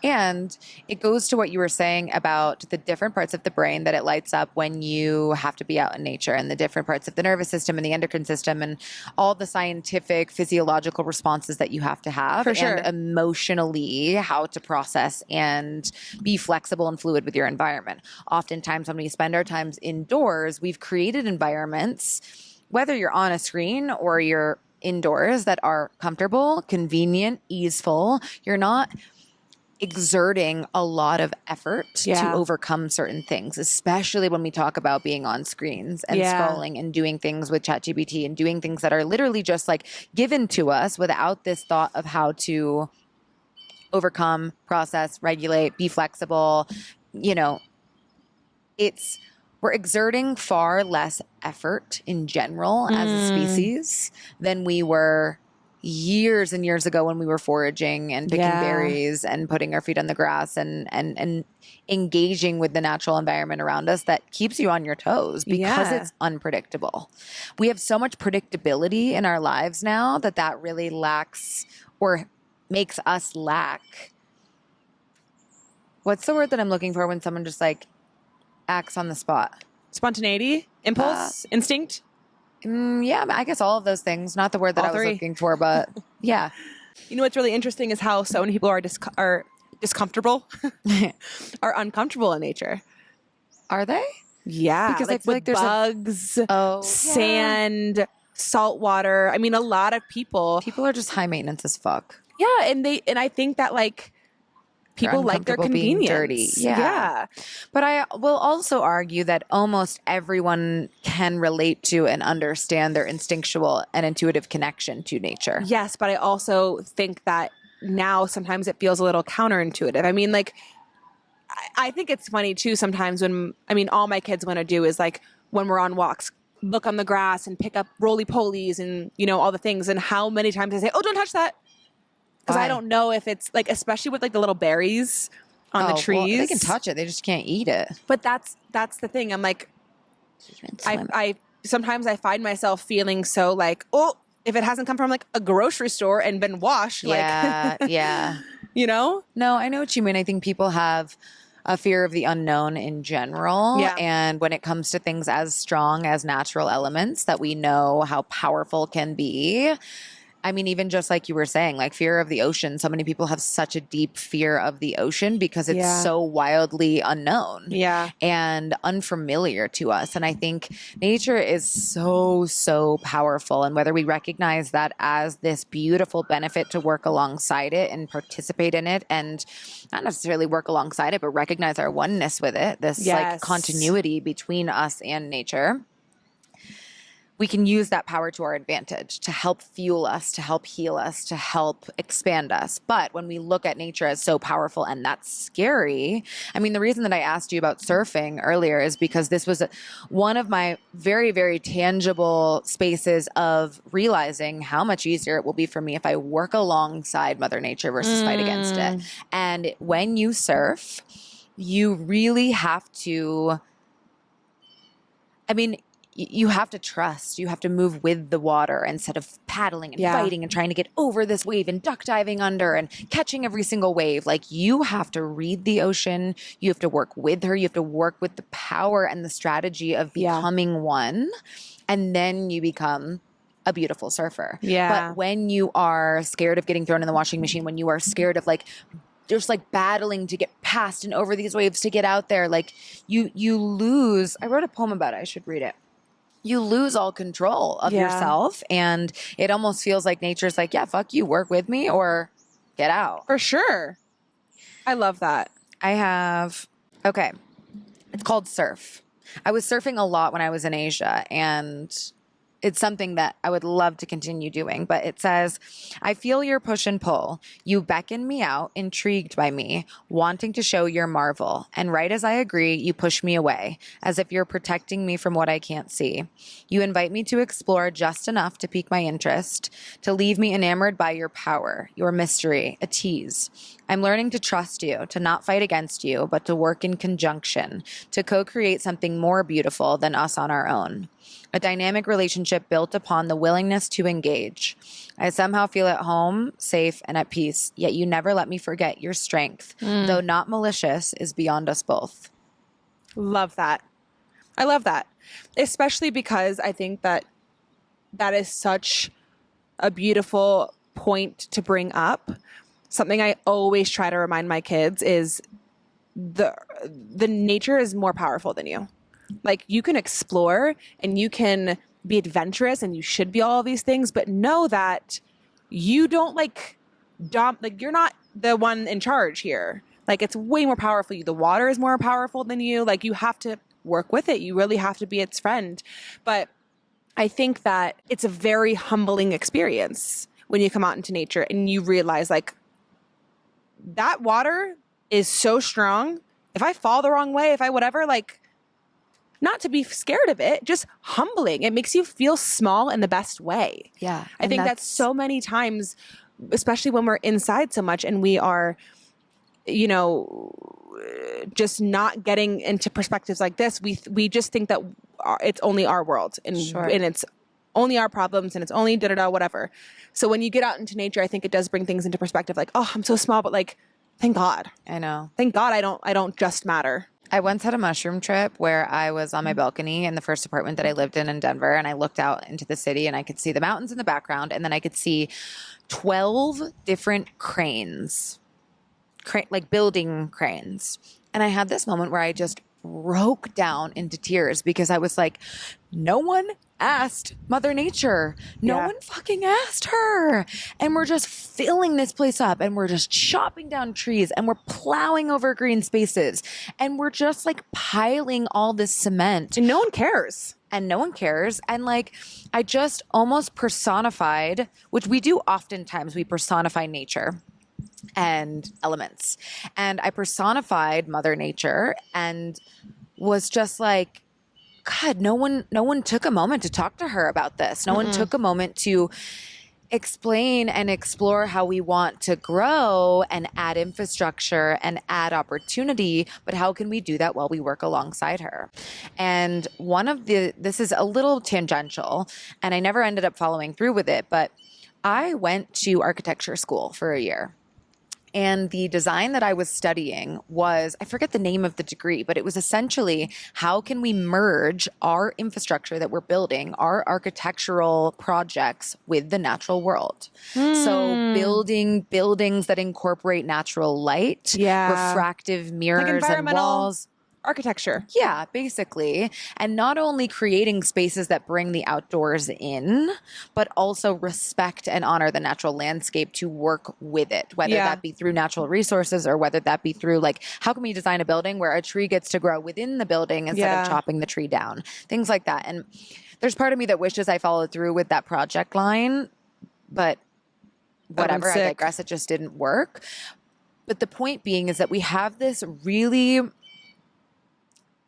And it goes to what you were saying about the different parts of the brain that it lights up when you have to be out in nature, and the different parts of the nervous system and the endocrine system and all the scientific physiological responses that you have to have. For sure. And emotionally, how to process and be flexible and fluid with your environment. Oftentimes when we spend our times indoors, we've created environments, whether you're on a screen or you're indoors, that are comfortable, convenient, easeful. You're not exerting a lot of effort to overcome certain things, especially when we talk about being on screens and scrolling and doing things with ChatGPT and doing things that are literally just given to us without this thought of how to overcome, process, regulate, be flexible. We're exerting far less effort in general as a species than we were years and years ago when we were foraging and picking berries and putting our feet on the grass and engaging with the natural environment around us that keeps you on your toes because it's unpredictable. We have so much predictability in our lives now that really lacks, or makes us lack. What's the word that I'm looking for when someone just acts on the spot? Spontaneity, impulse, instinct. Yeah, I guess all of those things. Not the word that I was looking for, but yeah. You know what's really interesting is how so many people are discomfortable, are uncomfortable in nature. Are they? Yeah, because I feel like there's bugs, sand, salt water. I mean, a lot of people are just high maintenance as fuck. Yeah, and I think that people like their convenience. Dirty. Yeah. But I will also argue that almost everyone can relate to and understand their instinctual and intuitive connection to nature. Yes, but I also think that now sometimes it feels a little counterintuitive. I mean, I think it's funny too sometimes when, all my kids want to do is when we're on walks, look on the grass and pick up roly-polies and, all the things. And how many times I say, oh, don't touch that. Because I don't know if it's especially with the little berries on the trees. Well, they can touch it. They just can't eat it. But that's the thing. I'm I sometimes I find myself feeling so oh, if it hasn't come from like a grocery store and been washed. Yeah. Like, Yeah. you know? No, I know what you mean. I think people have a fear of the unknown in general. Yeah. And when it comes to things as strong as natural elements that we know how powerful can be, I mean, even just like you were saying, like fear of the ocean. So many people have such a deep fear of the ocean because it's so wildly unknown and unfamiliar to us. And I think nature is so, so powerful. And whether we recognize that as this beautiful benefit to work alongside it and participate in it, and not necessarily work alongside it, but recognize our oneness with it, this like continuity between us and nature, we can use that power to our advantage to help fuel us, to help heal us, to help expand us. But when we look at nature as so powerful and that's scary, I mean, the reason that I asked you about surfing earlier is because this was one of my very, very tangible spaces of realizing how much easier it will be for me if I work alongside Mother Nature versus fight against it. And when you surf, you really have to, I mean, you have to trust. You have to move with the water instead of paddling and fighting and trying to get over this wave and duck diving under and catching every single wave. Like you have to read the ocean. You have to work with her. You have to work with the power and the strategy of becoming one. And then you become a beautiful surfer. But when you are scared of getting thrown in the washing machine, when you are scared of like just like battling to get past and over these waves to get out there, like you lose. I wrote a poem about it. I should read it. You lose all control of yourself, and it almost feels like nature's like, yeah, fuck you, work with me or get out. For sure. I love that. Okay. It's called Surf. I was surfing a lot when I was in Asia, and it's something that I would love to continue doing, but it says, I feel your push and pull. You beckon me out, intrigued by me, wanting to show your marvel. And right as I agree, you push me away, as if you're protecting me from what I can't see. You invite me to explore just enough to pique my interest, to leave me enamored by your power, your mystery, a tease. I'm learning to trust you, to not fight against you, but to work in conjunction, to co-create something more beautiful than us on our own. A dynamic relationship built upon the willingness to engage. I somehow feel at home, safe, and at peace, yet you never let me forget your strength, though not malicious, is beyond us both. Love that. I love that. Especially because I think that that is such a beautiful point to bring up. Something I always try to remind my kids is the nature is more powerful than you. Like you can explore and you can be adventurous and you should be all of these things, but know that you don't like you're not the one in charge here. Like it's way more powerful. The water is more powerful than you. Like you have to work with it. You really have to be its friend. But I think that it's a very humbling experience when you come out into nature and you realize like that water is so strong. If I fall the wrong way, if I whatever, like, not to be scared of it, just humbling. It makes you feel small in the best way. Yeah. I think that's so many times, especially when we're inside so much and we are, you know, just not getting into perspectives like this. We just think that it's only our world and it's only our problems and it's only da-da-da, whatever. So when you get out into nature, I think it does bring things into perspective. Like, oh, I'm so small, but like, thank God. I know. Thank God I don't just matter. I once had a mushroom trip where I was on my balcony in the first apartment that I lived in Denver, and I looked out into the city and I could see the mountains in the background, and then I could see 12 different cranes, like building cranes. And I had this moment where I just broke down into tears because I was like, no one asked Mother Nature. No one fucking asked her. And we're just filling this place up and we're just chopping down trees and we're plowing over green spaces and we're just like piling all this cement. And no one cares. And like, I just almost personified, which we do oftentimes, we personify nature and elements. And I personified Mother Nature and was just like, God, no one took a moment to talk to her about this. No one took a moment to explain and explore how we want to grow and add infrastructure and add opportunity, but how can we do that while we work alongside her? And this is a little tangential, and I never ended up following through with it, but I went to architecture school for a year. And the design that I was studying was, I forget the name of the degree, but it was essentially how can we merge our infrastructure that we're building, our architectural projects with the natural world. So building buildings that incorporate natural light, refractive mirrors and walls. Architecture. Yeah, basically. And not only creating spaces that bring the outdoors in, but also respect and honor the natural landscape to work with it, whether that be through natural resources or whether that be through like, how can we design a building where a tree gets to grow within the building instead of chopping the tree down? Things like that. And there's part of me that wishes I followed through with that project line, but whatever, I digress. It just didn't work. But the point being is that we have this really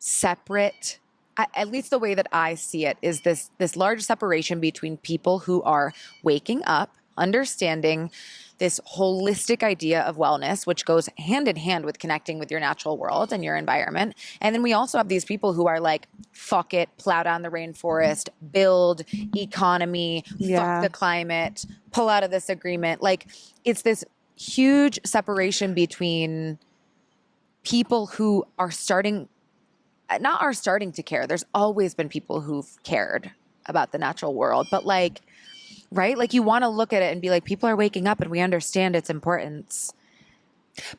separate, at least the way that I see it, is this large separation between people who are waking up, understanding this holistic idea of wellness, which goes hand in hand with connecting with your natural world and your environment. And then we also have these people who are like, fuck it, plow down the rainforest, build economy, fuck the climate, pull out of this agreement. Like, it's this huge separation between people who are starting to care. There's always been people who've cared about the natural world, but like, right? Like, you want to look at it and be like, people are waking up and we understand its importance.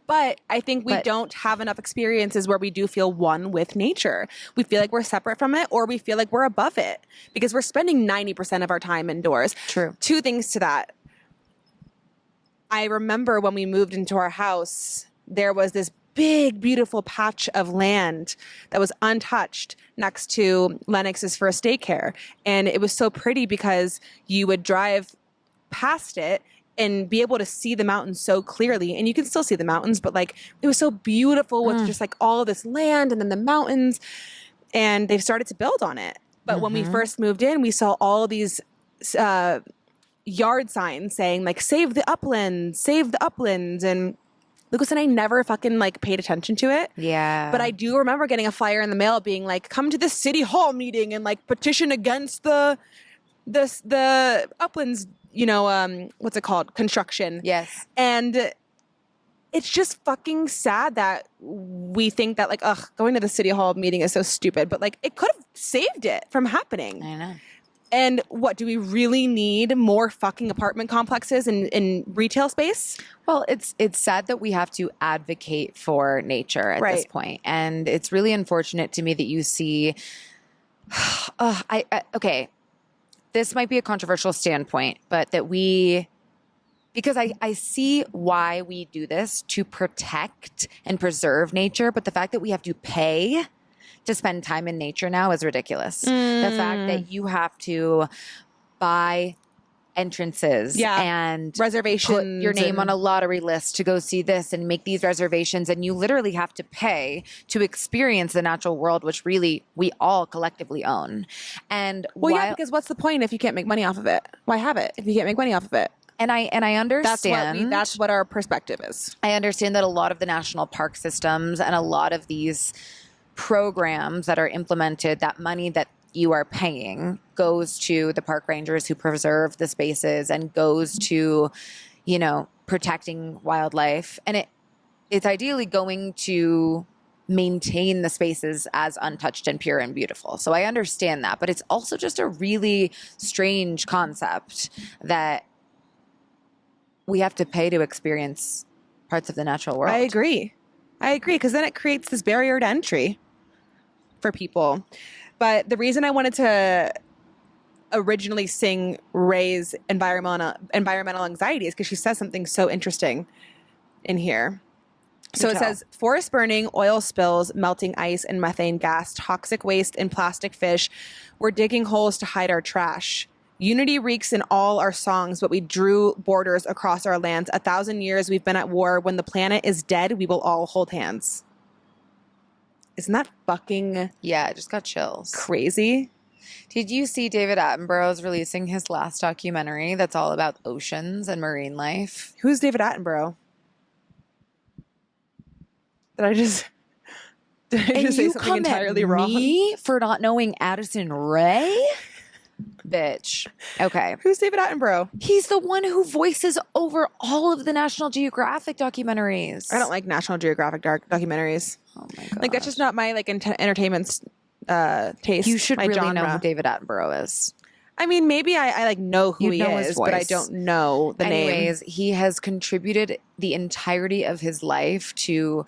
But I think we don't have enough experiences where we do feel one with nature. We feel like we're separate from it, or we feel like we're above it because we're spending 90% of our time indoors. True. Two things to that. I remember when we moved into our house, there was this big, beautiful patch of land that was untouched next to Lennox's first daycare. And it was so pretty because you would drive past it and be able to see the mountains so clearly. And you can still see the mountains, but like, it was so beautiful with just like all this land and then the mountains. And they've started to build on it. But when we first moved in, we saw all these yard signs saying like, save the uplands, save the uplands. And Lucas and I never fucking like paid attention to it. Yeah. But I do remember getting a flyer in the mail being like, come to the city hall meeting and like petition against the uplands, what's it called? Construction. Yes. And it's just fucking sad that we think that like, ugh, going to the city hall meeting is so stupid, but like it could have saved it from happening. I know. And what, do we really need more fucking apartment complexes in retail space? Well, it's sad that we have to advocate for nature at this point. And it's really unfortunate to me that you see, okay, this might be a controversial standpoint, but that because I see why we do this, to protect and preserve nature, but the fact that we have to pay to spend time in nature now is ridiculous. The fact that you have to buy entrances and reservations, put your name on a lottery list to go see this and make these reservations, and you literally have to pay to experience the natural world, which really we all collectively own. And because what's the point if you can't make money off of it? Why have it if you can't make money off of it? And I understand that's what our perspective is. I understand that a lot of the national park systems and a lot of these programs that are implemented, that money that you are paying goes to the park rangers who preserve the spaces and goes to, protecting wildlife. And it's ideally going to maintain the spaces as untouched and pure and beautiful. So I understand that, but it's also just a really strange concept that we have to pay to experience parts of the natural world. I agree, because then it creates this barrier to entry for people. But the reason I wanted to originally sing Ray's environmental anxiety is because she says something so interesting in here. So it says, forest burning, oil spills, melting ice and methane gas, toxic waste and plastic fish. We're digging holes to hide our trash. Unity reeks in all our songs, but we drew borders across our lands. 1,000 years we've been at war. When the planet is dead, we will all hold hands. Isn't that fucking I just got chills. Crazy? Did you see David Attenborough is releasing his last documentary that's all about oceans and marine life? Who's David Attenborough? Did I just say something entirely wrong? Me for not knowing Addison Rae? Bitch. Okay. Who's David Attenborough? He's the one who voices over all of the National Geographic documentaries. I don't like National Geographic documentaries. Oh my god. Like that's just not my like entertainment taste. You should my really genre. know who David Attenborough is. I mean, maybe I like know who he know his is, but I voice. don't know the name. Anyways, he has contributed the entirety of his life to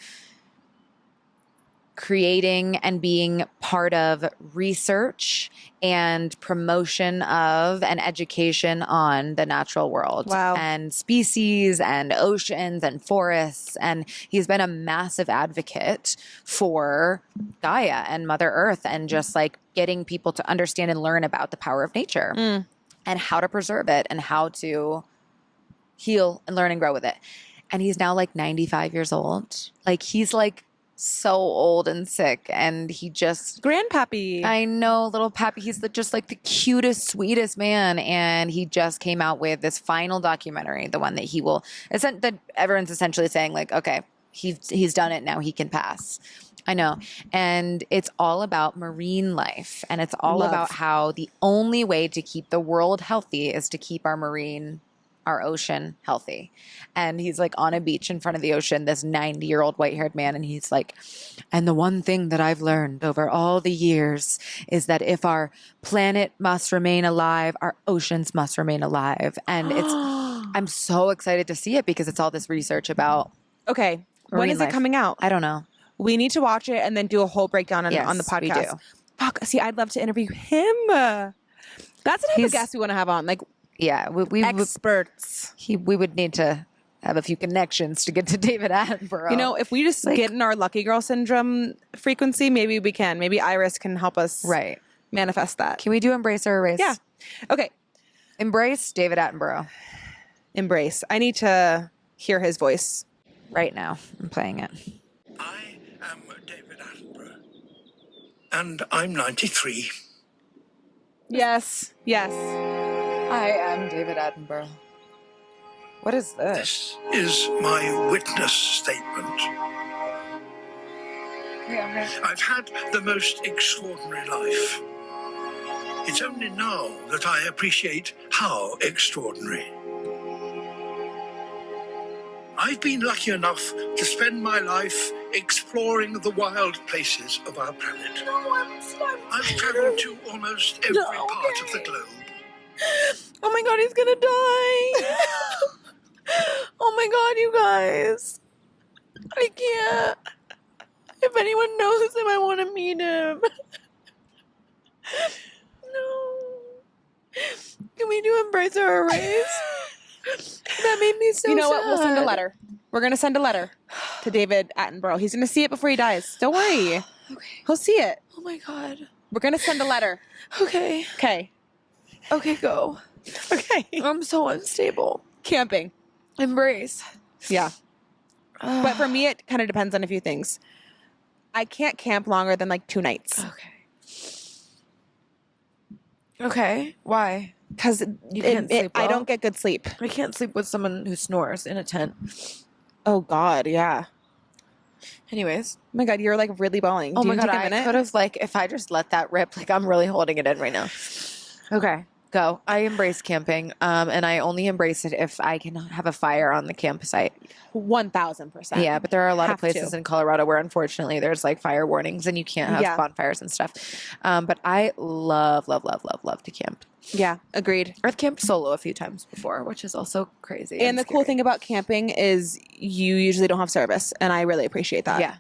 creating and being part of research and promotion of and education on the natural world. Wow. And species and oceans and forests. And he's been a massive advocate for Gaia and Mother Earth and just like getting people to understand and learn about the power of nature and how to preserve it and how to heal and learn and grow with it. And he's now like 95 years old. Like he's like so old and sick, and he just Grandpappy. I know, little pappy. He's just like the cutest, sweetest man, and he just came out with this final documentary, the one that he will that everyone's essentially saying like, okay, he's done it now, he can pass. I know, and it's all about marine life, and it's all about how the only way to keep the world healthy is to keep our ocean healthy. And he's like on a beach in front of the ocean, this 90-year-old white-haired man. And he's like, and the one thing that I've learned over all the years is that if our planet must remain alive, our oceans must remain alive. And I'm so excited to see it because it's all this research about Okay. When marine is life. it coming out? I don't know. We need to watch it and then do a whole breakdown on the Yes, we podcast. do. Fuck. See, I'd love to interview him. That's the type of guest we want to have on. Like Yeah, we experts. we would need to have a few connections to get to David Attenborough. You know, if we just get in our lucky girl syndrome frequency, maybe we can. Maybe Iris can help us manifest that. Can we do embrace or erase? Yeah. Okay. Embrace David Attenborough. Embrace. I need to hear his voice. Right now. I'm playing it. I am David Attenborough, and I'm 93. Yes. Yes. I am David Attenborough. What is this? This is my witness statement. I've had the most extraordinary life. It's only now that I appreciate how extraordinary. I've been lucky enough to spend my life exploring the wild places of our planet. I've traveled to almost every part of the globe. Oh my God, he's gonna die. Oh my God, you guys. I can't. If anyone knows him, I want to meet him. No. Can we do embrace or erase? That made me so sad. You know what? We'll send a letter. We're going to send a letter to David Attenborough. He's going to see it before he dies. Don't worry. Okay. He'll see it. Oh my God. We're going to send a letter. Okay. Okay. Okay, go. Okay. I'm so unstable. Camping. Embrace. Yeah. But for me, it kind of depends on a few things. I can't camp longer than like 2 nights. Okay. Okay. Why? Because I don't get good sleep. I can't sleep with someone who snores in a tent. Oh God, yeah. Anyways. Oh my God, you're like really bawling. Oh Do my you God, take a I minute? could have like, if I just let that rip, like I'm really holding it in right now. Okay. Go. I embrace camping, and I only embrace it if I can have a fire on the campsite. 1,000%. Yeah, but there are a lot of Have places to. in Colorado where unfortunately there's like fire warnings and you can't have bonfires and stuff. But I love to camp. Yeah, agreed. I've camped solo a few times before, which is also crazy. And the cool thing about camping is you usually don't have service, and I really appreciate that. Yeah.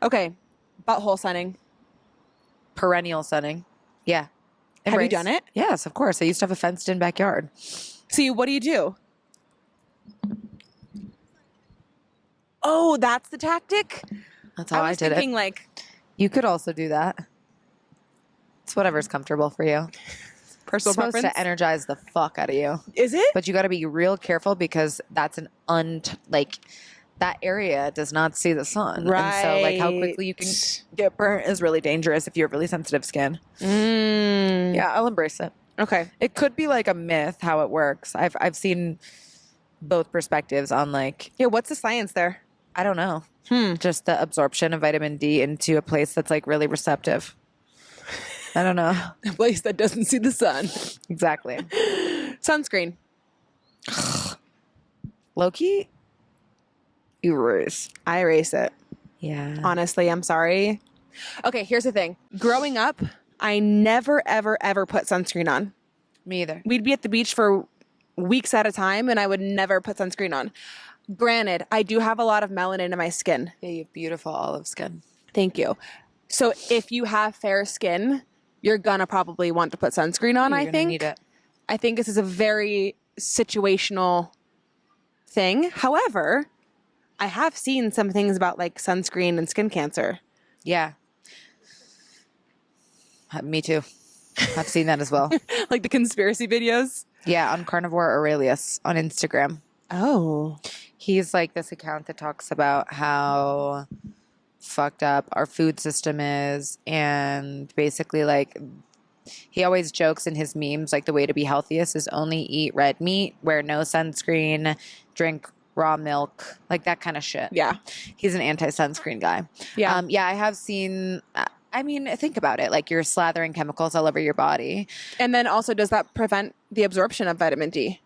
Okay. Butthole sunning. Perennial sunning. Yeah. Have you done it? Yes, of course. I used to have a fenced-in backyard. So what do you do? Oh, that's the tactic? That's how I was did thinking it. like You could also do that. It's whatever's comfortable for you. personal It's supposed preference. to energize the fuck out of you. Is it? But you got to be real careful because that's an that area does not see the sun. Right. And so like how quickly you can get burnt is really dangerous if you have really sensitive skin. Yeah, I'll embrace it. Okay. It could be like a myth how it works. I've seen both perspectives on like, Yeah, what's the science there? I don't know. Just the absorption of vitamin D into a place that's like really receptive. I don't know. A place that doesn't see the sun. Exactly. Sunscreen. Loki? Erase. I erase it. Yeah. Honestly, I'm sorry. Okay, here's the thing. Growing up, I never, ever, ever put sunscreen on. Me either. We'd be at the beach for weeks at a time, and I would never put sunscreen on. Granted, I do have a lot of melanin in my skin. Yeah, you have beautiful olive skin. Thank you. So if you have fair skin, you're gonna probably want to put sunscreen on, I think. Need it. I think this is a very situational thing. However, I have seen some things about like sunscreen and skin cancer. Yeah. Me too. I've seen that as well. Like the conspiracy videos? Yeah, on Carnivore Aurelius on Instagram. Oh. He's like this account that talks about how fucked up our food system is, and basically like he always jokes in his memes like the way to be healthiest is only eat red meat, wear no sunscreen, drink raw milk, like that kind of shit. Yeah. He's an anti-sunscreen guy. Yeah. Yeah, I have seen, I mean, think about it. Like you're slathering chemicals all over your body. And then also, does that prevent the absorption of vitamin D?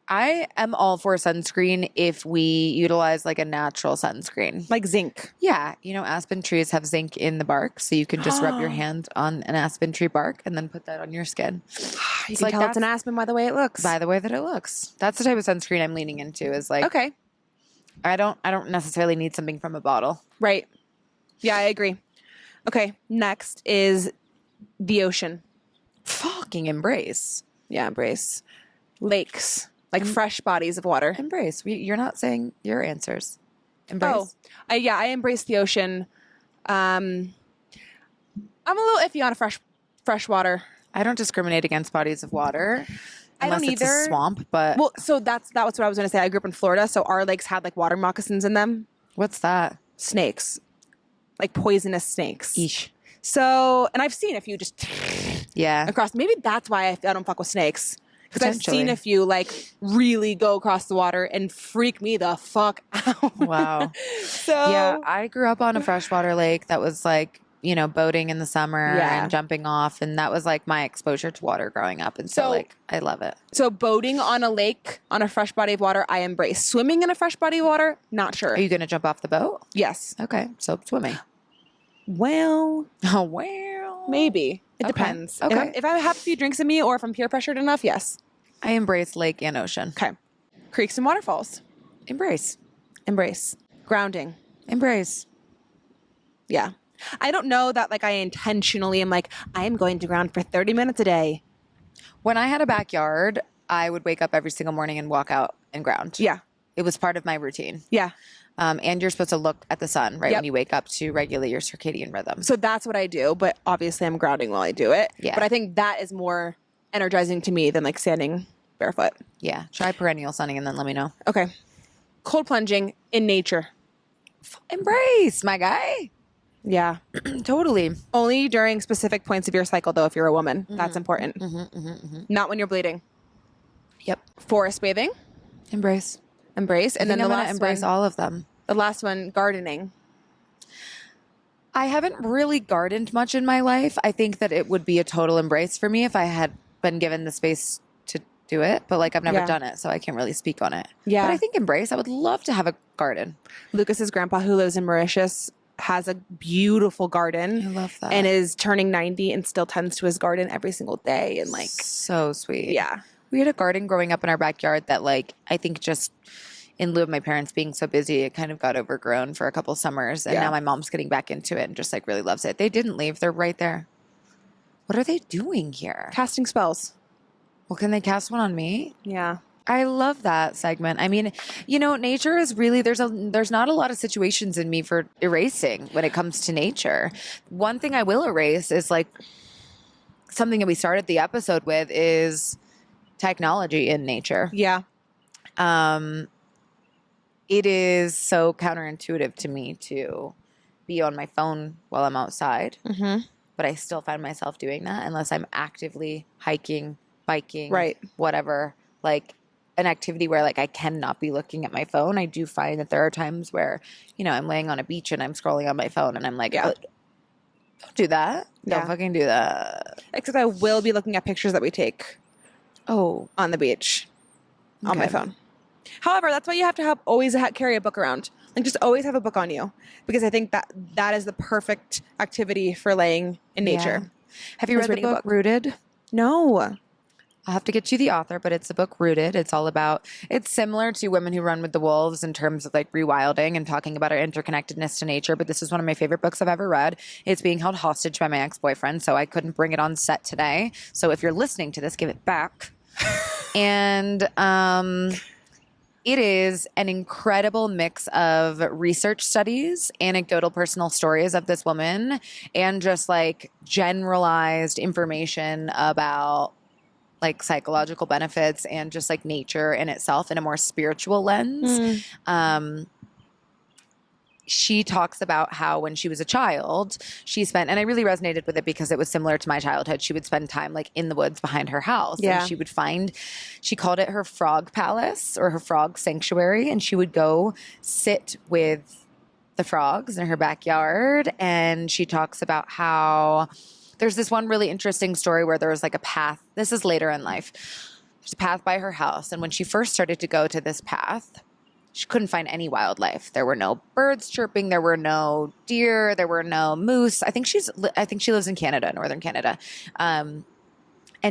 I am all for sunscreen if we utilize like a natural sunscreen. Like zinc. Yeah. You know, aspen trees have zinc in the bark. So you can just rub your hand on an aspen tree bark and then put that on your skin. You can tell it's an aspen by the way it looks. By the way that it looks. That's the type of sunscreen I'm leaning into is like, okay. I don't necessarily need something from a bottle. Right. Yeah, I agree. Okay. Next is the ocean. Fucking embrace. Yeah, embrace. Lakes. Like fresh bodies of water. Embrace. You're not saying your answers. Embrace. Oh, I embrace the ocean. I'm a little iffy on fresh water. I don't discriminate against bodies of water. I don't either. It's a swamp, but well, so that was what I was going to say. I grew up in Florida, so our lakes had like water moccasins in them. What's that? Snakes, like poisonous snakes. Eesh. So, and I've seen a few just across. Maybe that's why I don't fuck with snakes. Because I've seen a few like really go across the water and freak me the fuck out. Wow. So yeah, I grew up on a freshwater lake that was like, you know, boating in the summer and jumping off. And that was like my exposure to water growing up. And so like, I love it. So boating on a lake, on a fresh body of water, I embrace. Swimming in a fresh body of water, not sure. Are you going to jump off the boat? Yes. Okay. So swimming. Well. Oh, well. Maybe. It depends. Okay. If I have a few drinks in me or if I'm peer pressured enough, yes. I embrace lake and ocean. Okay. Creeks and waterfalls. Embrace. Embrace. Grounding. Embrace. Yeah. I don't know that like I intentionally am like, I am going to ground for 30 minutes a day. When I had a backyard, I would wake up every single morning and walk out and ground. Yeah. It was part of my routine. Yeah. And you're supposed to look at the sun, right? When you wake up to regulate your circadian rhythm. So that's what I do. But obviously I'm grounding while I do it. Yeah. But I think that is more energizing to me than like standing barefoot. Yeah. Try perennial sunning and then let me know. Okay. Cold plunging in nature. Embrace, my guy. Yeah. Totally. Only during specific points of your cycle, though, if you're a woman. That's important. Not when you're bleeding. Yep. Forest bathing. Embrace. Embrace. And then the last embrace one, all of them. The last one, gardening. I haven't really gardened much in my life. I think that it would be a total embrace for me if I had been given the space to do it. But like I've never done it, so I can't really speak on it. Yeah. But I think embrace. I would love to have a garden. Lucas's grandpa, who lives in Mauritius, has a beautiful garden. I love that. And is turning 90 and still tends to his garden every single day. And like, so sweet. Yeah. We had a garden growing up in our backyard that like, I think just in lieu of my parents being so busy, it kind of got overgrown for a couple summers. And now my mom's getting back into it and just like really loves it. They didn't leave. They're right there. What are they doing here? Casting spells. Well, can they cast one on me? Yeah. I love that segment. I mean, you know, nature is really, there's not a lot of situations in me for erasing when it comes to nature. One thing I will erase is like something that we started the episode with is technology in nature. Yeah. it is so counterintuitive to me to be on my phone while I'm outside. Mm-hmm. But I still find myself doing that unless I'm actively hiking, biking, Right. whatever, like an activity where like I cannot be looking at my phone. I do find that there are times where, you know, I'm laying on a beach and I'm scrolling on my phone and I'm like, Yeah. don't do that. Don't Yeah. fucking do that. Except I will be looking at pictures that we take Oh, on the beach on my okay. phone. However, that's why you have to always carry a book around. Like, just always have a book on you, because I think that is the perfect activity for laying in nature. Yeah. Have you Just read the reading a book book. Rooted? No. I'll have to get you the author, but it's a book Rooted. It's all about, it's similar to Women Who Run with the Wolves in terms of like rewilding and talking about our interconnectedness to nature. But this is one of my favorite books I've ever read. It's being held hostage by my ex-boyfriend, so I couldn't bring it on set today. So if you're listening to this, give it back. And it is an incredible mix of research studies, anecdotal personal stories of this woman, and just like generalized information about like psychological benefits and just like nature in itself in a more spiritual lens. She talks about how when she was a child, she spent, and I really resonated with it because it was similar to my childhood. She would spend time like in the woods behind her house. Yeah. And she would find, she called it her frog palace or her frog sanctuary. And she would go sit with the frogs in her backyard. And she talks about how there's this one really interesting story where there was like a path. This is later in life. There's a path by her house. And when she first started to go to this path, she couldn't find any wildlife. There were no birds chirping. There were no deer. There were no moose. I think she lives in Canada, northern Canada. And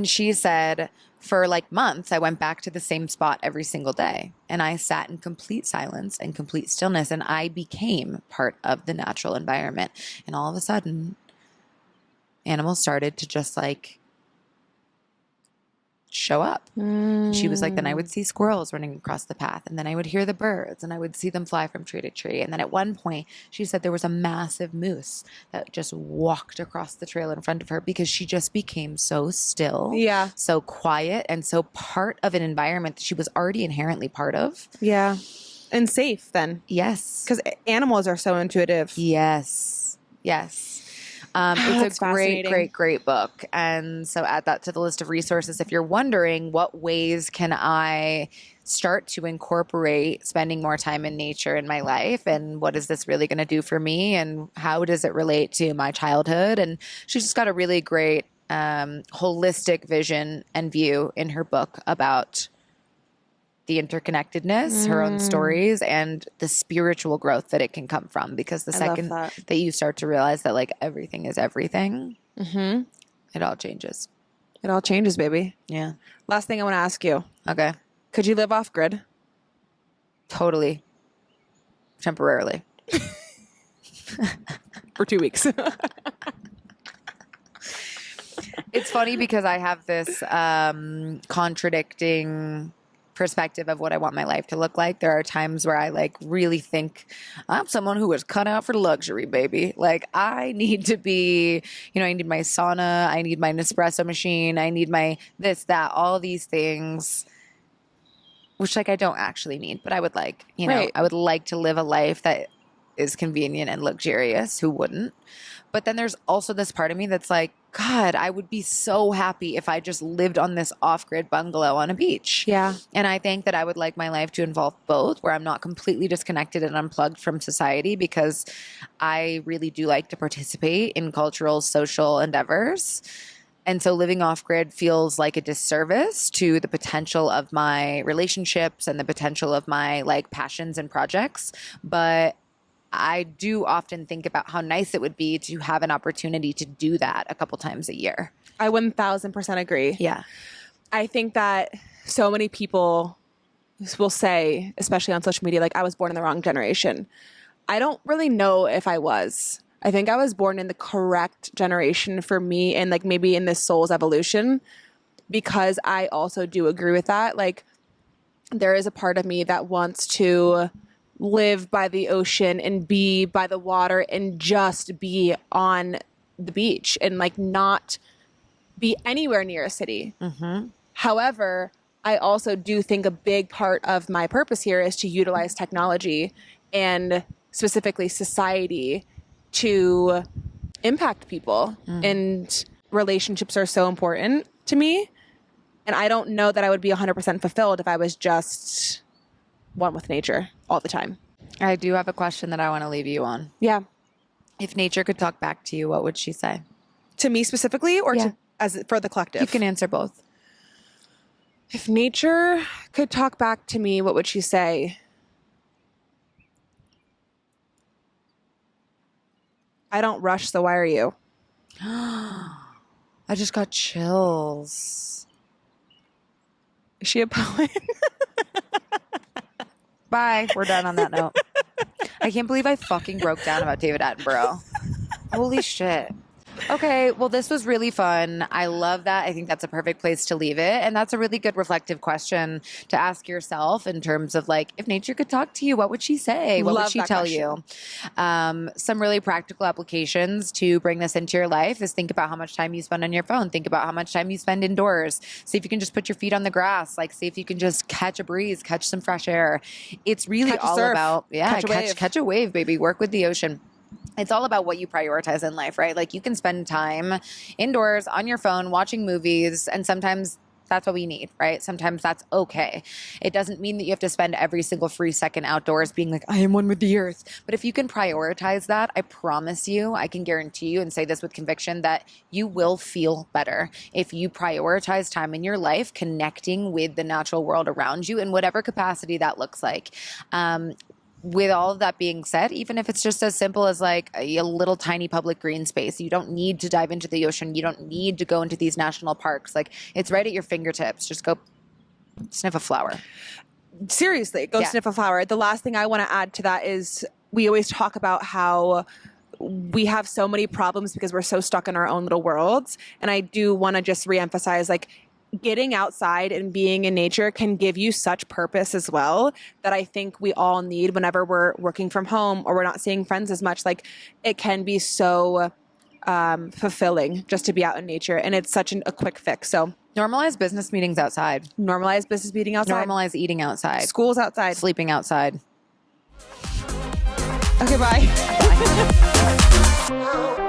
she said, for like months, I went back to the same spot every single day. And I sat in complete silence and complete stillness. And I became part of the natural environment. And all of a sudden, animals started to just like show up. She was like, then I would see squirrels running across the path, and then I would hear the birds, and I would see them fly from tree to tree. And then at one point, she said there was a massive moose that just walked across the trail in front of her because she just became so still, Yeah. so quiet, and so part of an environment that she was already inherently part of. Yeah. And safe then. Yes. Because animals are so intuitive. Yes. Yes. That's It's a great, fascinating. great book. And so add that to the list of resources. If you're wondering what ways can I start to incorporate spending more time in nature in my life, and what is this really going to do for me, and how does it relate to my childhood? And she's just got a really great holistic vision and view in her book about the interconnectedness, her own stories, and the spiritual growth that it can come from. Because the I love second that. that you start to realize that like everything is everything, it all changes. It all changes, baby. Yeah. Last thing I want to ask you. Okay. Could you live off grid? Totally. Temporarily. For 2 weeks. It's funny because I have this contradicting perspective of what I want my life to look like. There are times where I like really think I'm someone who was cut out for luxury, baby. Like I need to be, I need my sauna, I need my Nespresso machine, I need my this, that, all these things, which like I don't actually need, but I would like, Right. I would like to live a life that is convenient and luxurious. Who wouldn't? But then there's also this part of me that's like, God, I would be so happy if I just lived on this off-grid bungalow on a beach. Yeah. And I think that I would like my life to involve both, where I'm not completely disconnected and unplugged from society, because I really do like to participate in cultural, social endeavors. And so living off-grid feels like a disservice to the potential of my relationships and the potential of my like passions and projects. But I do often think about how nice it would be to have an opportunity to do that a couple times a year. I 1000% agree. Yeah. I think that so many people will say, especially on social media, like I was born in the wrong generation. I don't really know if I was. I think I was born in the correct generation for me, and like maybe in this soul's evolution, because I also do agree with that. Like there is a part of me that wants to live by the ocean and be by the water and just be on the beach and like not be anywhere near a city. Mm-hmm. However, I also do think a big part of my purpose here is to utilize technology and specifically society to impact people. And relationships are so important to me. And I don't know that I would be 100% fulfilled if I was just one with nature all the time. I do have a question that I want to leave you on. Yeah. If nature could talk back to you, what would she say? To me specifically, or Yeah. as for the collective? You can answer both. If nature could talk back to me, what would she say? I don't rush, so why are you? I just got chills. Is she a poet? Bye. We're done on that note. I can't believe I fucking broke down about David Attenborough. Holy shit. Okay, well, this was really fun. I love that. I think that's a perfect place to leave it. And that's a really good reflective question to ask yourself in terms of like, if nature could talk to you, what would she say? What Love would she that tell question. you? Some really practical applications to bring this into your life is think about how much time you spend on your phone. Think about how much time you spend indoors. See if you can just put your feet on the grass. Like, see if you can just catch a breeze, catch some fresh air. It's really Catch a all surf. about, Catch a wave. catch a wave, baby. Work with the ocean. It's all about what you prioritize in life, right? Like you can spend time indoors on your phone watching movies, and sometimes that's what we need, right? Sometimes that's okay. It doesn't mean that you have to spend every single free second outdoors being like, I am one with the earth. But if you can prioritize that, I promise you, I can guarantee you and say this with conviction that you will feel better if you prioritize time in your life connecting with the natural world around you in whatever capacity that looks like. With all of that being said, even if it's just as simple as like a little tiny public green space, you don't need to dive into the ocean. You don't need to go into these national parks. Like it's right at your fingertips. Just go sniff a flower. Seriously, go sniff a flower. The last thing I want to add to that is we always talk about how we have so many problems because we're so stuck in our own little worlds. And I do want to just reemphasize, like, getting outside and being in nature can give you such purpose as well that I think we all need whenever we're working from home or we're not seeing friends as much. Like it can be so fulfilling just to be out in nature, and it's such a quick fix. So Normalize business meetings outside. normalize business meeting outside. Normalize eating outside. Schools outside. Sleeping outside. Okay, bye. Bye.